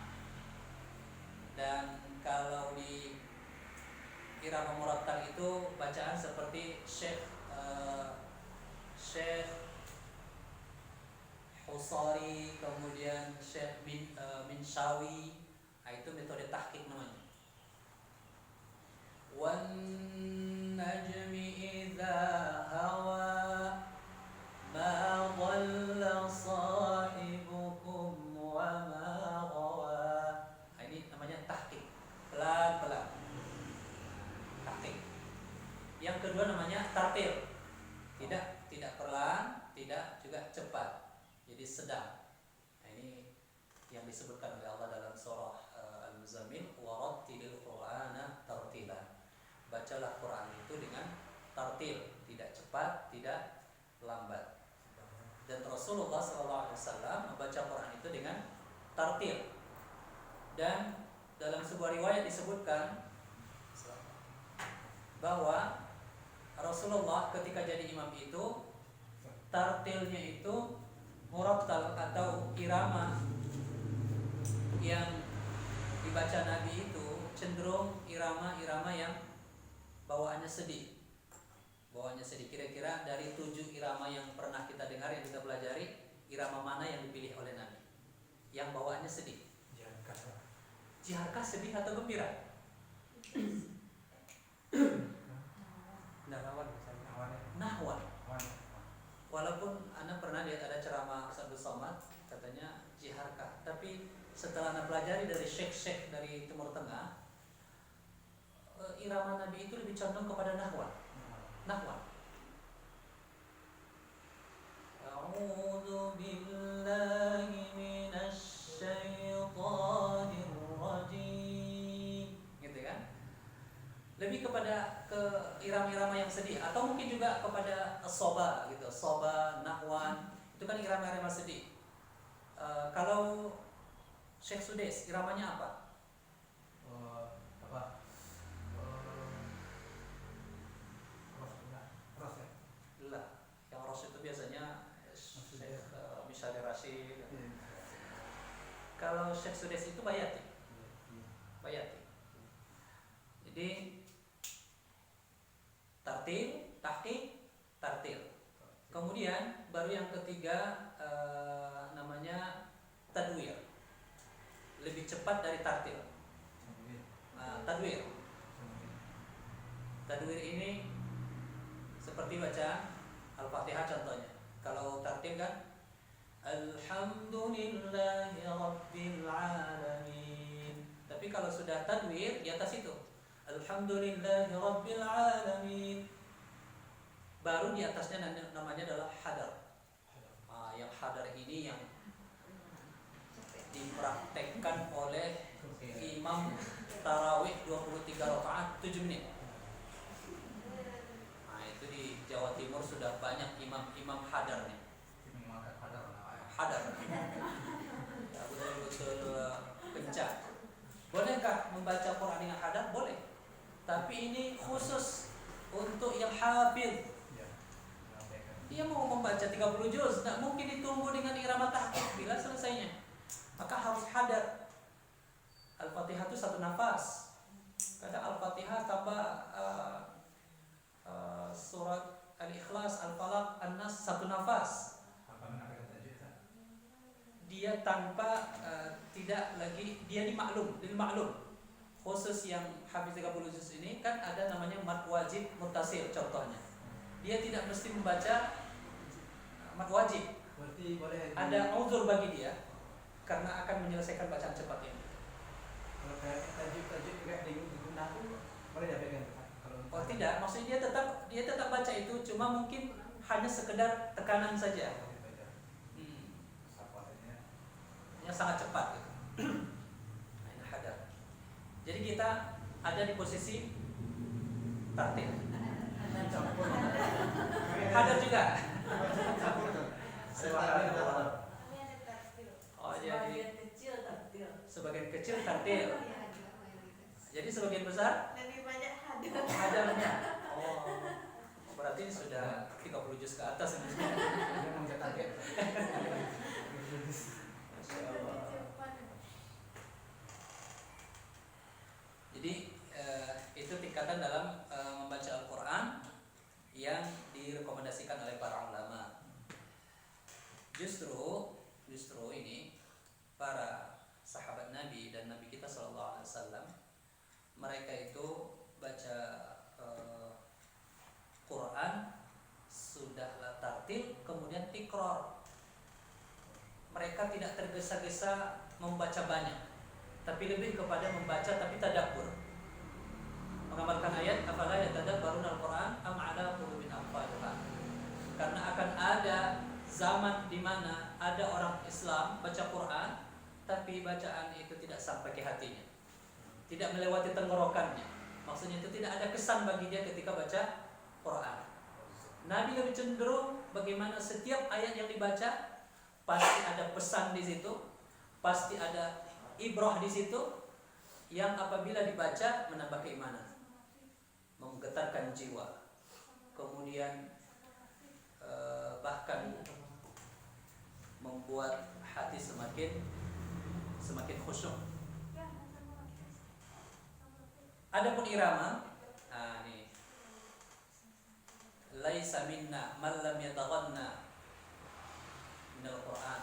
Dan kalau di irama murattal itu bacaan seperti Syekh Husari, kemudian Syekh Minshawi. Nah, itu metode tahqiq namanya. Wan najmi idza hawa ma dhalla sahibukum wa ma ghawa. Nah, ini namanya tahqiq, pelan-pelan. Tahqiq. Yang kedua namanya tartil. Tidak perlahan, tidak juga cepat. Jadi sedang. Nah, ini yang disebutkan oleh Allah dalam surah Al-Muzammil, warattilil Qur'ana tartila. Bacalah Quran itu dengan tartil, tidak cepat, tidak lambat. Dan Rasulullah SAW membaca Quran itu dengan tartil. Dan dalam sebuah riwayat disebutkan bahwa Rasulullah ketika jadi imam itu, tartilnya itu murattal atau irama yang dibaca Nabi itu cenderung irama-irama yang bawaannya sedih. Bawaannya sedih. Kira-kira dari 7 irama yang pernah kita dengar, yang kita pelajari, irama mana yang dipilih oleh Nabi yang bawaannya sedih? Jiharkah sedih atau gembira? Nahwan. Walaupun Anda pernah lihat ada ceramah Ustaz Abdul Somad, katanya jiharkah, tapi setelah Anda pelajari dari syekh-syekh dari Timur Tengah, irama Nabi itu lebih condong kepada nahwan. Nahwan. A'udzu billahi minasy syaithanir rajim. Gitu kan? Lebih kepada ke irama-irama yang sedih, atau mungkin juga kepada soba gitu, soba, nahwan, itu kan irama-irama sedih. Kalau Syekh Sudes, iramanya apa? Lah, yang ros itu biasanya Kalau Syekh Sudes itu bayati. Bayati. Jadi tartil, tahqiq, tartil. Kemudian baru yang ketiga namanya tadwir. Lebih cepat dari tartil. Tadwir. Tadwir ini seperti baca Al-Fatihah contohnya. Kalau tartil kan Alhamdulillahi Rabbil Alamin. Tapi kalau sudah tadwir di atas itu Alhamdulillahi Rabbil Alamin. Baru di atasnya namanya adalah hadar. Yang hadar ini yang dipraktekkan oleh imam tarawih 23 rakaat 7 menit. Nah, itu di Jawa Timur sudah banyak imam-imam hadar nih. Hadar. Ya, betul-betul kencang. Bolehkah membaca Quran dengan hadar? Boleh. Tapi ini khusus untuk yang hafid. Dia mau membaca 30 juz, tidak mungkin ditunggu dengan irama tahqiq bila selesainya. Maka harus hadar. Al-Fatihah itu satu nafas. Kadang Al-Fatihah tambah surat Al-Ikhlas, Al-Falaq, An-Nas satu nafas. Dia tanpa tidak lagi dia dimaklum. Khusus yang habis 30 juz ini kan ada namanya mad wajib muttasil contohnya. Dia tidak mesti membaca mad wajib. Ada uzur bagi dia karena akan menyelesaikan bacaan cepat ini. Kalau kayak tajuk kayak digunakan boleh diapakan? Oh tidak, maksudnya dia tetap baca itu, cuma mungkin hanya sekedar tekanan saja. Yang sangat cepat gitu. Nah, ini hadar. Jadi kita ada di posisi tartil. Hadar juga. Oh jadi sebagian kecil tartil. Jadi sebagian besar Lebih banyak hadir. hadarnya. Oh, berarti sudah 30 juz ke atas ini. Dia mau cetak ya. Masya Allah. Jadi itu tingkatan dalam membaca Al-Quran yang direkomendasikan oleh para ulama. Justru ini para sahabat Nabi dan Nabi kita SAW, mereka itu baca Quran sudahlah tartil kemudian tikrar. Mereka tidak tergesa-gesa membaca banyak, tapi lebih kepada membaca tapi tadabbur. Mengamalkan ayat afala yatadabbaruna al-Quran am ala qulubin aqfaluha. Karena akan ada zaman di mana ada orang Islam baca Quran tapi bacaan itu tidak sampai ke hatinya. Tidak melewati tenggorokannya. Maksudnya itu tidak ada kesan bagi dia ketika baca Quran. Nabi lebih cenderung bagaimana setiap ayat yang dibaca pasti ada pesan di situ, pasti ada ibrah di situ yang apabila dibaca menambah keimanan, menggetarkan jiwa, kemudian bahkan membuat hati semakin khusyuk. Adapun irama, nih, laisa minna man lam yataghanna minal Quran.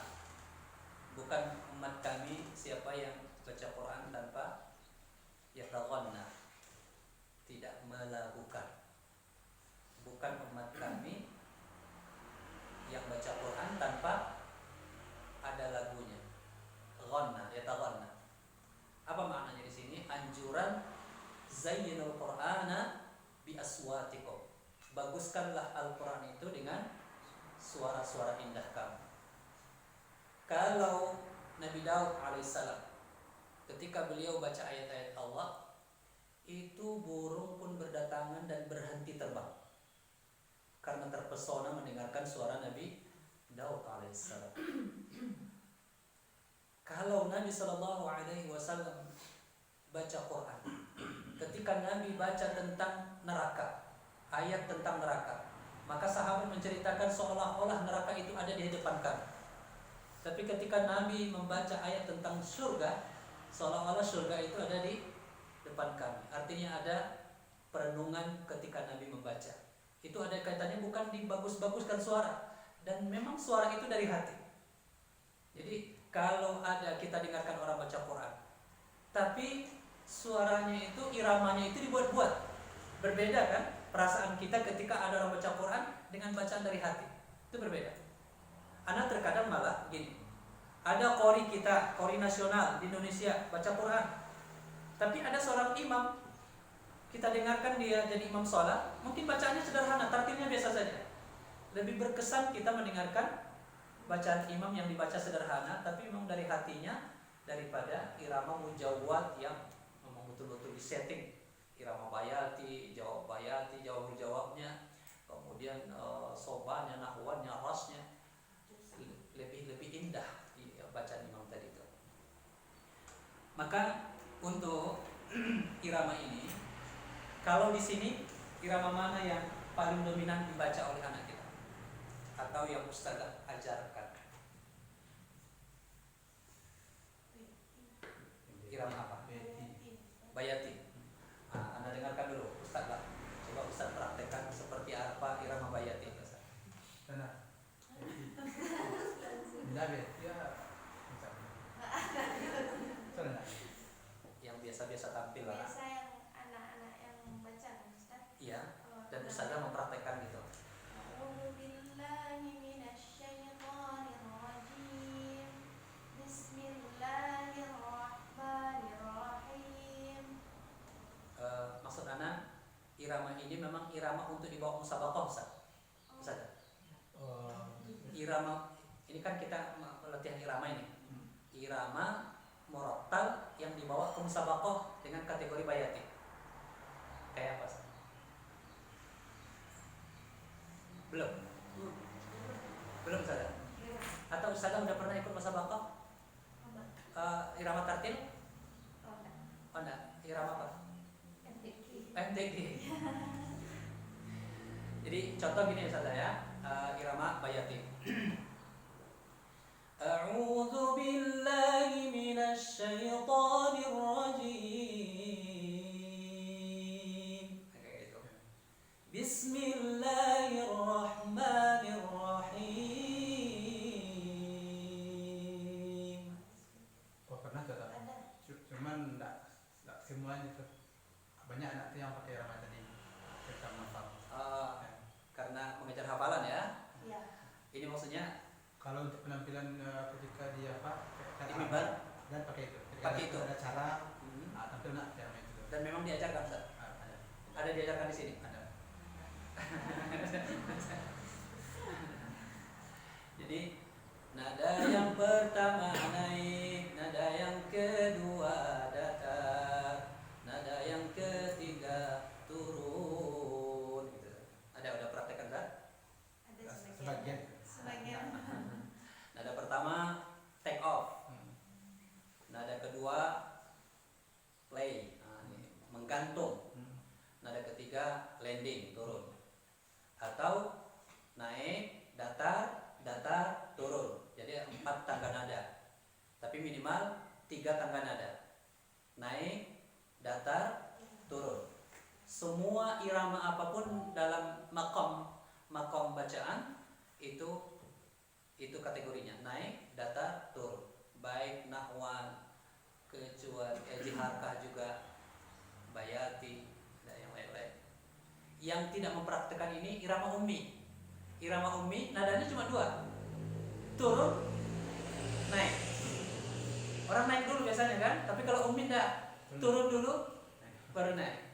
Bukan umat kami siapa yang baca Quran tanpa yataghanna, tidak melakukan. Bukan umat kami yang baca Quran tanpa ada lagunya. Ghanna, yataghanna. Apa maknanya di sini? Anjuran zayyinul Qur'ana bi aswatikum. Baguskanlah Al-Quran itu dengan suara-suara indah kamu. Kalau Nabi Daud alaihissalam ketika beliau baca ayat-ayat Allah, itu burung pun berdatangan dan berhenti terbang karena terpesona mendengarkan suara Nabi Daud alaihissalam. Kalau Nabi SAW baca Quran, ketika Nabi baca tentang neraka, ayat tentang neraka, maka sahabat menceritakan seolah-olah neraka itu ada di hadapan kami. Tapi ketika Nabi membaca ayat tentang surga, seolah-olah surga itu ada di depan kami. Artinya ada perenungan ketika Nabi membaca. Itu ada kaitannya, bukan dibagus-baguskan suara, dan memang suara itu dari hati. Jadi kalau ada kita dengarkan orang baca Quran, tapi suaranya itu, iramanya itu dibuat-buat, berbeda kan perasaan kita ketika ada orang baca Quran dengan bacaan dari hati, itu berbeda. Anak terkadang malah gini, ada qori kita, qori nasional di Indonesia baca Quran, tapi ada seorang imam, kita dengarkan dia jadi imam sholat, mungkin bacaannya sederhana, tartilnya biasa saja. Lebih berkesan kita mendengarkan bacaan imam yang dibaca sederhana tapi memang dari hatinya, daripada irama mujawwad yang memang betul-betul disetting, irama bayati, jawab jawabnya, kemudian sobannya, nahwannya, rasnya lebih indah di bacaan imam tadi itu. Maka untuk irama ini, kalau di sini irama mana yang paling dominan dibaca oleh anak kita atau yang ustazah ajarkan? Irama apa? Bayati. Nah, Anda dengarkan dulu Ustaz lah. Coba Ustaz praktekkan seperti apa irama bayati. Sana. Bila ya. Sana. Yang biasa-biasa tampil lah. Biasa yang anak-anak yang baca kan Ustaz? Iya. Dan Ustazah mempraktekkan gitu. A'udzu billahi minasyaitonir rajim. Bismillahirrahmanirrahim. Maksud anak, irama ini memang irama untuk dibawa musabaqah, Ustaz. Ustaz. Irama ini kan kita latihan irama ini. Irama murattal yang dibawa ke musabaqah dengan kategori bayati. Kayak apa, Ustaz? Belum. Belum, Ustaz. Atau Ustaz udah pernah ikut musabaqah? Irama tartil? Oh enggak. Irama apa? MTQ. Jadi contoh gini Ustaz ya, irama bayati. A'udzu billahi minasy syaithanir rajim. Kayak gitu. Bismillahirrahmanirrahim. Oh pernah tuh, cuman enggak semuanya tuh. Banyak anak tuh yang pakai irama tadi. Kita menghafal. Karena mengejar hafalan ya. Iya. Ini maksudnya Kalau untuk penampilan ketika dia di mimbar dan pakai itu. Pakai itu. Ada cara tampil nak irama itu. dan memang diajarkan, Ustaz. Ada. Ada diajarkan di sini. Ada. Jadi nada yang pertama naik, nada yang kedua datar, nada yang ketiga turun. Gitu. Udah praktekkan, Ustaz? Ada Sebagian. Sebagian. Nada pertama take off. Nada kedua play, ini, menggantung. Nada ketiga landing, turun. Atau naik, datar, turun. Jadi 4 tangga nada. Tapi minimal 3 tangga nada. Naik, datar, turun. Semua irama apapun dalam makom bacaan itu kategorinya naik, datar, turun. Baik nahwan, kecuali jiharkah juga, bayati dan yang lain-lain. Yang tidak mempraktekkan ini irama ummi. Irama ummi nadanya cuma 2, turun, naik. Orang naik dulu biasanya kan, tapi kalau ummi enggak, turun dulu baru naik.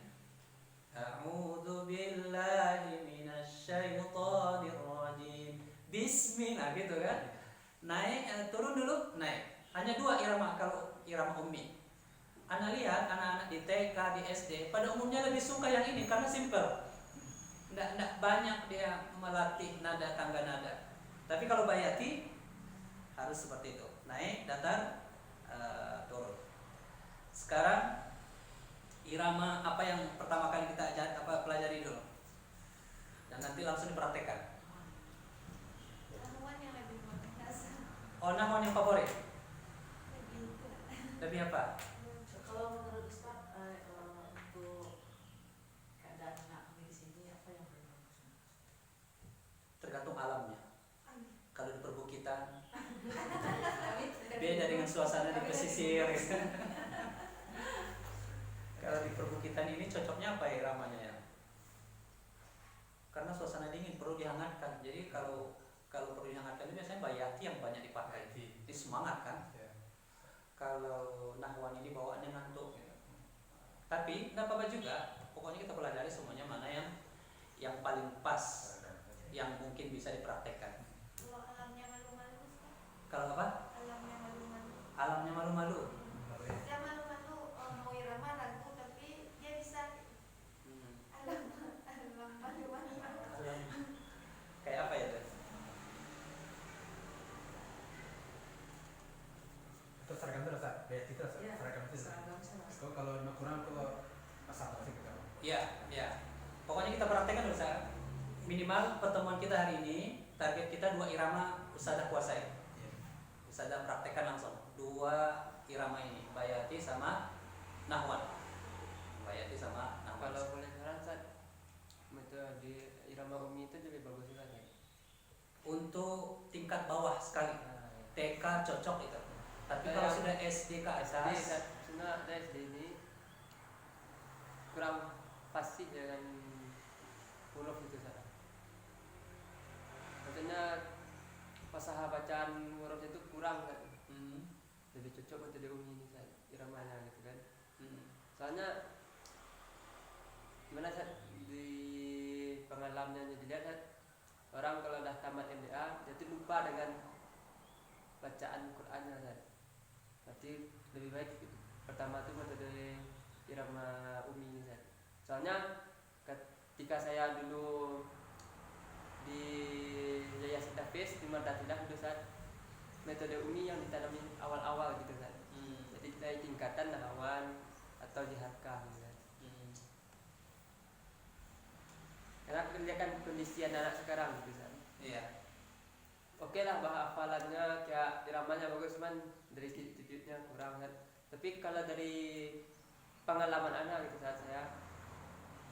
A'udzu billahi minasyaitonir rajim. Bismillah gitu kan. Naik, turun dulu, naik. Hanya 2 irama kalau irama ummi. Anda lihat anak-anak di TK, di SD pada umumnya lebih suka yang ini karena simple. Nggak banyak dia melatih nada tangga nada. Tapi kalau bayati harus seperti itu. Naik, datar, turun. Sekarang irama apa yang pertama kali kita pelajari dulu. Dan nanti langsung dipraktekkan. Nahwan yang lebih mudah. Oh, nahwan yang favorit? Lebih itu. Lebih apa? Kalau menurut Ustaz untuk keadaan anak kami di sini apa yang paling bagus? Tergantung alamnya. Kalau di perbukitan Kami beda dengan suasana di pesisir. Kalau di perbukitan ini cocoknya apa ya iramanya ya? Karena suasana dingin perlu dihangatkan. Jadi kalau perlu dihangatkan itu biasanya bayati yang banyak dipakai. Ini semangat kan? Ya. Kalau nahwan ini bawaannya ngantuk. Tapi nggak apa-apa juga. Pokoknya kita pelajari semuanya mana yang paling pas, yang mungkin bisa dipraktekkan. Kalau alamnya malu-malu, Ustaz. Kalau apa? Alamnya malu-malu. Alamnya malu-malu. Dia malu-malu mau irama lagu tapi dia bisa alam malu-malu. Alam. Kayak apa ya tuh? Itu seragam itu rasa beda itu Ya, seragam itu. seragam sama. Kalau kurang tuh masalah sih kita. Ya, ya. Pokoknya kita praktekkan dulu Ustaz. Minimal pertemuan kita hari ini target kita 2 irama Ustazah kuasai. Iya. Ustazah praktekkan langsung 2 irama ini, bayati sama nahwan. Bayati sama nahwan. Kalau boleh saran Ustaz, metode irama umi itu lebih bagus juga ya? Untuk tingkat bawah sekali. Nah, ya. TK cocok itu. Tapi Kayak kalau sudah SD ke SD, atas, sebenarnya ada SD ini kurang pasti dengan huruf itu Ustaz. Maksudnya pasaha bacaan hurufnya itu kurang kan. Lebih cocok metode umi ini Ustaz, iramanya gitu kan. Soalnya gimana Ustaz, di pengalamannya dilihat Ustaz, orang kalau udah tamat MDA dia tuh lupa dengan bacaan Qur'annya Ustaz. Berarti lebih baik pertama tuh metode irama umi ini Ustaz. Soalnya ketika saya dulu di Yayasan Tafis di Mardatilah itu Ustaz, metode umi yang ditanamin awal-awal gitu Ustaz. Jadi kita tingkatan nahwan atau jiharkah gitu kan. Karena kita kan kondisi anak sekarang gitu kan. iya. Oke lah bah hafalannya kayak iramanya bagus cuman dari titiknya kurang kan. Tapi kalau dari pengalaman anak gitu saat saya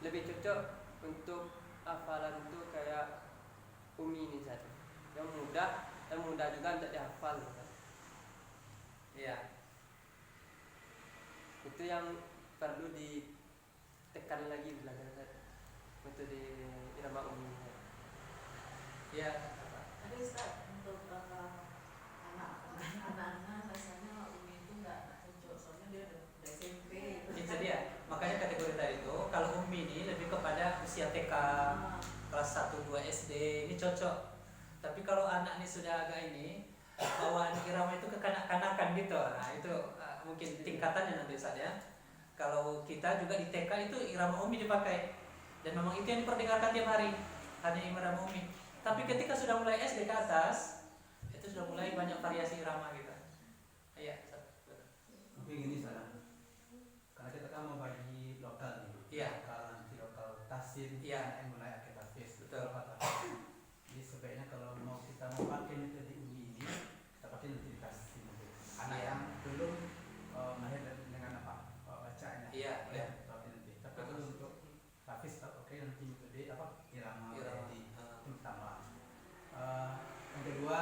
lebih cocok untuk hafalan itu kayak umi ini saat yang mudah juga untuk dihafal gitu kan. Iya. Itu yang perlu ditekan lagi belajar Ustaz. Metode irama umi. Iya. Tapi Ustaz untuk anak-anak rasanya umi itu nggak cocok soalnya dia udah SMP. Itu dia. Makanya kategori tadi itu kalau umi ini lebih kepada usia TK, kelas 1 2 SD ini cocok. Tapi kalau anak ini sudah agak ini bawaan irama itu kekanak-kanakan gitu. Nah, itu mungkin tingkatannya nanti saja. Kalau kita juga di TK itu irama umi dipakai. Dan memang itu yang diperdengarkan tiap hari. Hanya irama umi. Tapi ketika sudah mulai SD ke atas, itu sudah mulai banyak variasi irama gitu. Iya, Mungkin gini saran. Karena kita kan mau bagi lokal nih. Iya. Lokal nanti lokal tasin. Iya. Yang mulai akhir tafis. Betul. Jadi sebaiknya kalau kita mau pakai metode umi ini, kita pakai nanti di tasin. Anak Iya. yang belum mahir dengan apa bacanya. Iya, iya. Kita pakai nanti. Tapi kalau untuk tafis oke nanti metode apa irama. Itu pertama. Yang kedua,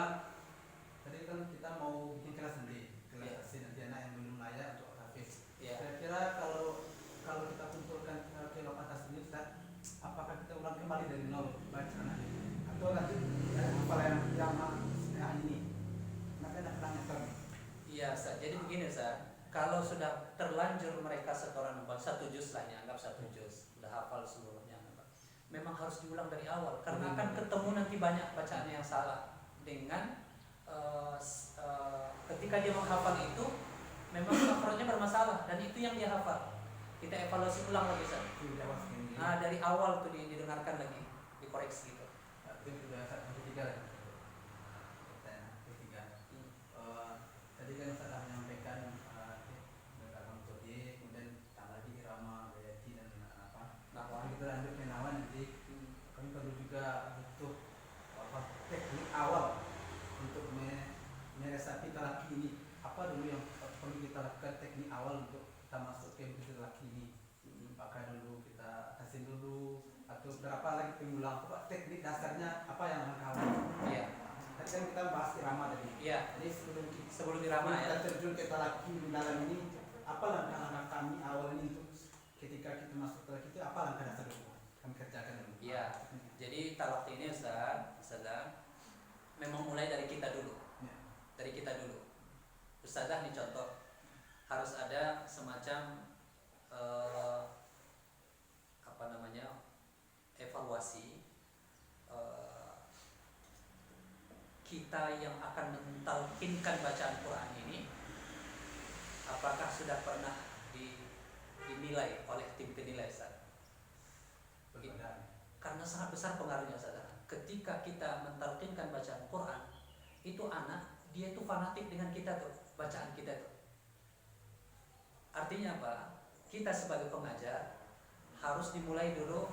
tadi kan kita mau bikin kelas sendiri, kelas Iya. tasin nanti anak yang belum layak untuk tafis. Iya. Kira-kira kalau kita kumpulkan ke lokal tasin ini, Ustaz, apakah kita ulang kembali dari nol bacaan ini, atau nanti hafal yang ini? Maka ada kurangnya. Iya, Ustaz. Jadi begini, Ustaz. Kalau sudah terlanjur mereka setoran 1 juz lah ya, anggap 1 juz, udah hafal seluruhnya. Memang harus diulang dari awal karena akan ketemu nanti banyak bacaan yang salah dengan ketika dia menghafal itu memang makronya bermasalah dan itu yang dia hafal. Kita evaluasi ulang lagi, Ustaz. Nah, dari awal tuh didengarkan lagi, dikoreksi gitu. Itu sudah ketiga lah. Ketiga. Tadi kan Ustaz menyampaikan berdasarkan metode, kemudian tambah lagi irama, bayati dan apa. Nahwan. Kita lanjut ke nahwan nanti. Kami perlu juga butuh teknik awal untuk Ya, Jadi sebelum irama ya. kita terjun ke talaki dalam ini, apa langkah-langkah kami awal ini untuk ketika kita masuk talaki itu, apa langkah dasar dulu kami kerjakan dulu? Iya. Jadi talak ini Ustaz, memang mulai dari kita dulu. Ya. Dari kita dulu. Ustazah nih contoh, harus ada semacam evaluasi kita yang akan mentalkinkan bacaan Quran ini, apakah sudah pernah dinilai oleh tim penilai Ustaz? Karena sangat besar pengaruhnya Ustaz. Ketika kita mentalkinkan bacaan Quran, itu anak dia itu fanatik dengan kita tuh, bacaan kita tuh. Artinya apa? Kita sebagai pengajar harus dimulai dulu,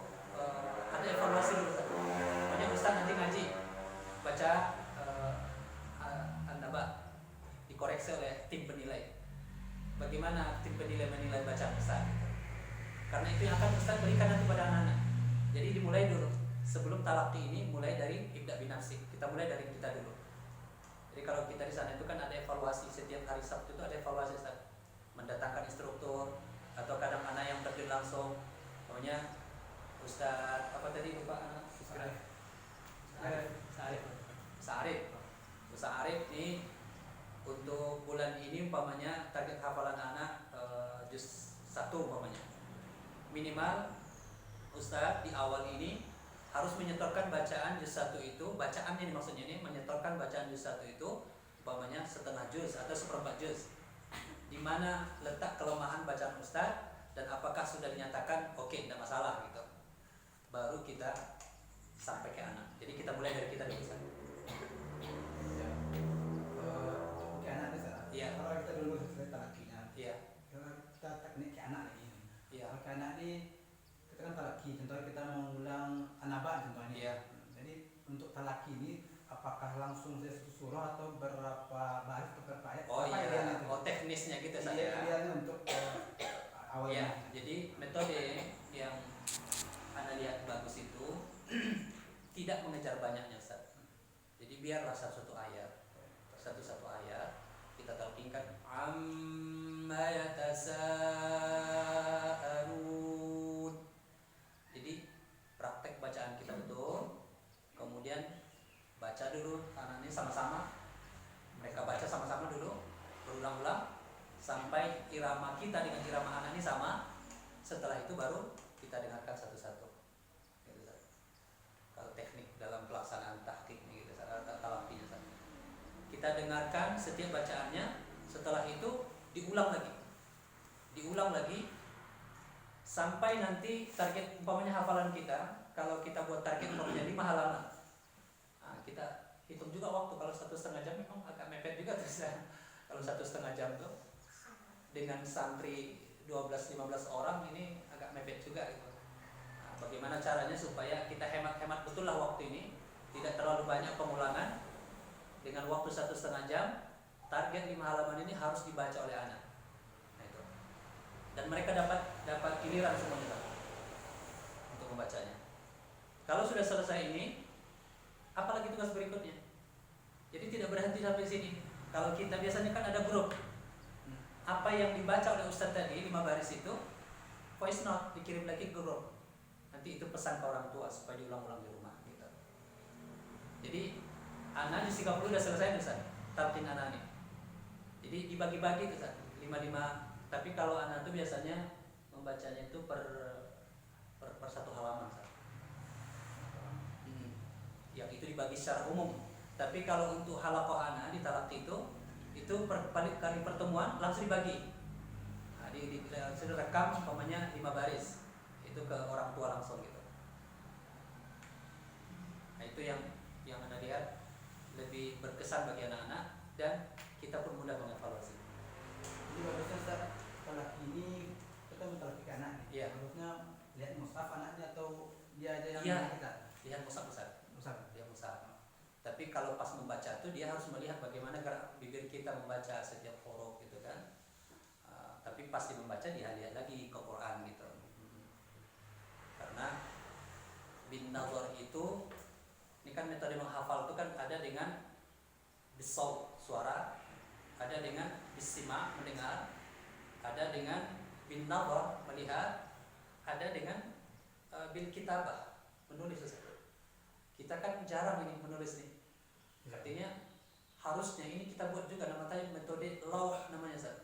ada evaluasi dulu. Pokoknya Ustaz nanti ngaji baca An-Naba, dikoreksi oleh tim penilai. Bagaimana tim penilai menilai bacaan Ustaz? Karena itu yang akan Ustaz berikan nanti pada anak-anak. Jadi dimulai dulu. Sebelum talaki ini mulai dari ibda binafsi. Kita mulai dari kita dulu. Jadi kalau kita di sana itu kan ada evaluasi, setiap hari Sabtu itu ada evaluasi Ustaz. Mendatangkan instruktur atau kadang anak yang terjun langsung. Pokoknya Ustaz apa tadi lupa anak? Ustaz Arif ini untuk bulan ini umpamanya target hafalan anak juz 1 umpamanya. Minimal Ustaz di awal ini harus menyetorkan bacaan juz 1 itu, bacaannya maksudnya ini menyetorkan bacaan juz 1 itu umpamanya setengah juz atau seperempat juz. Di mana letak kelemahan bacaan Ustaz dan apakah sudah dinyatakan oke, tidak masalah gitu. Baru kita sampai ke anak. Jadi kita mulai dari kita dulu Ustaz. Ke anak Ustaz. Iya. Kalau kita dulu selesai talakinya. Iya. Kalau kita teknik ke anak lagi. Iya. Kalau ke anak ini kita kan talaki, contohnya kita mengulang An-Naba contohnya. Iya. Jadi untuk talaki ini apakah langsung saya surah atau berapa baris atau berapa ayat? Oh Apa iya. idealnya itu? Oh teknisnya gitu Iya, saja. idealnya untuk awalnya. Ya, jadi metode yang Anda lihat bagus itu tidak mengejar banyaknya Ustaz. Jadi biarlah satu ayat kita talqinkan amma yatasaalun. Jadi praktek bacaan kita betul. Kemudian baca dulu anak ini sama-sama. Mereka baca sama-sama dulu berulang-ulang sampai irama kita dengan irama anak ini sama. Setelah itu baru kita dengarkan satu-satu. Gitu, kalau teknik dalam pelaksanaan tahqiq gitu, talaqinya. Kita dengarkan setiap bacaannya. Setelah itu diulang lagi sampai nanti target umpamanya hafalan kita. Kalau kita buat target umpamanya 5 halaman, nah, kita hitung juga waktu. Kalau 1,5 jam memang agak mepet juga terus ya. Kalau 1,5 jam tuh dengan santri 12-15 orang ini agak mepet juga gitu. Nah, bagaimana caranya supaya kita hemat betul lah waktu ini, tidak terlalu banyak pengulangan. Dengan waktu 1,5 jam, target 5 halaman ini harus dibaca oleh anak. Nah, itu. Dan mereka dapat giliran semuanya untuk membacanya. Kalau sudah selesai ini, apalagi tugas berikutnya. Jadi tidak berhenti sampai sini. Kalau kita biasanya kan ada grup. Apa yang dibaca oleh Ustadz tadi 5 baris itu voice note dikirim lagi ke grup. Nanti itu pesan ke orang tua supaya diulang-ulang di rumah gitu. Jadi anak di Singapura udah selesai Ustadz, talqin anak ini. Jadi dibagi-bagi Ustadz, 5-5. Tapi kalau anak itu biasanya membacanya itu per satu halaman Ustadz. Yang itu dibagi secara umum. Tapi kalau untuk halaqah anak di talaqi itu per kali pertemuan langsung dibagi. Nah, sudah rekam umpamanya 5 baris. Itu ke orang tua langsung gitu. Nah, itu yang Anda lihat lebih berkesan bagi anak-anak dan kita pun mudah mengevaluasi. Jadi bagusnya Ustaz, talaki ini kita mentalaki ke anak. Iya. Bagusnya lihat mushaf anaknya atau dia aja yang Iya. kita. Lihat mushaf. Mushaf. Dia mushaf. Tapi kalau pas membaca itu dia harus melihat bagaimana gerak bibir kita membaca setiap huruf gitu kan. Tapi pas dia membaca dia lihat lagi ke Quran gitu. Karena bin nazar itu ini kan metode menghafal itu kan ada dengan bisaut, suara, ada dengan bisima mendengar, ada dengan bin nazar melihat, ada dengan bil kitabah menulis. Ustaz. Kita kan jarang ini menulis nih. Artinya harusnya ini kita buat juga namanya metode lauh namanya Ustaz.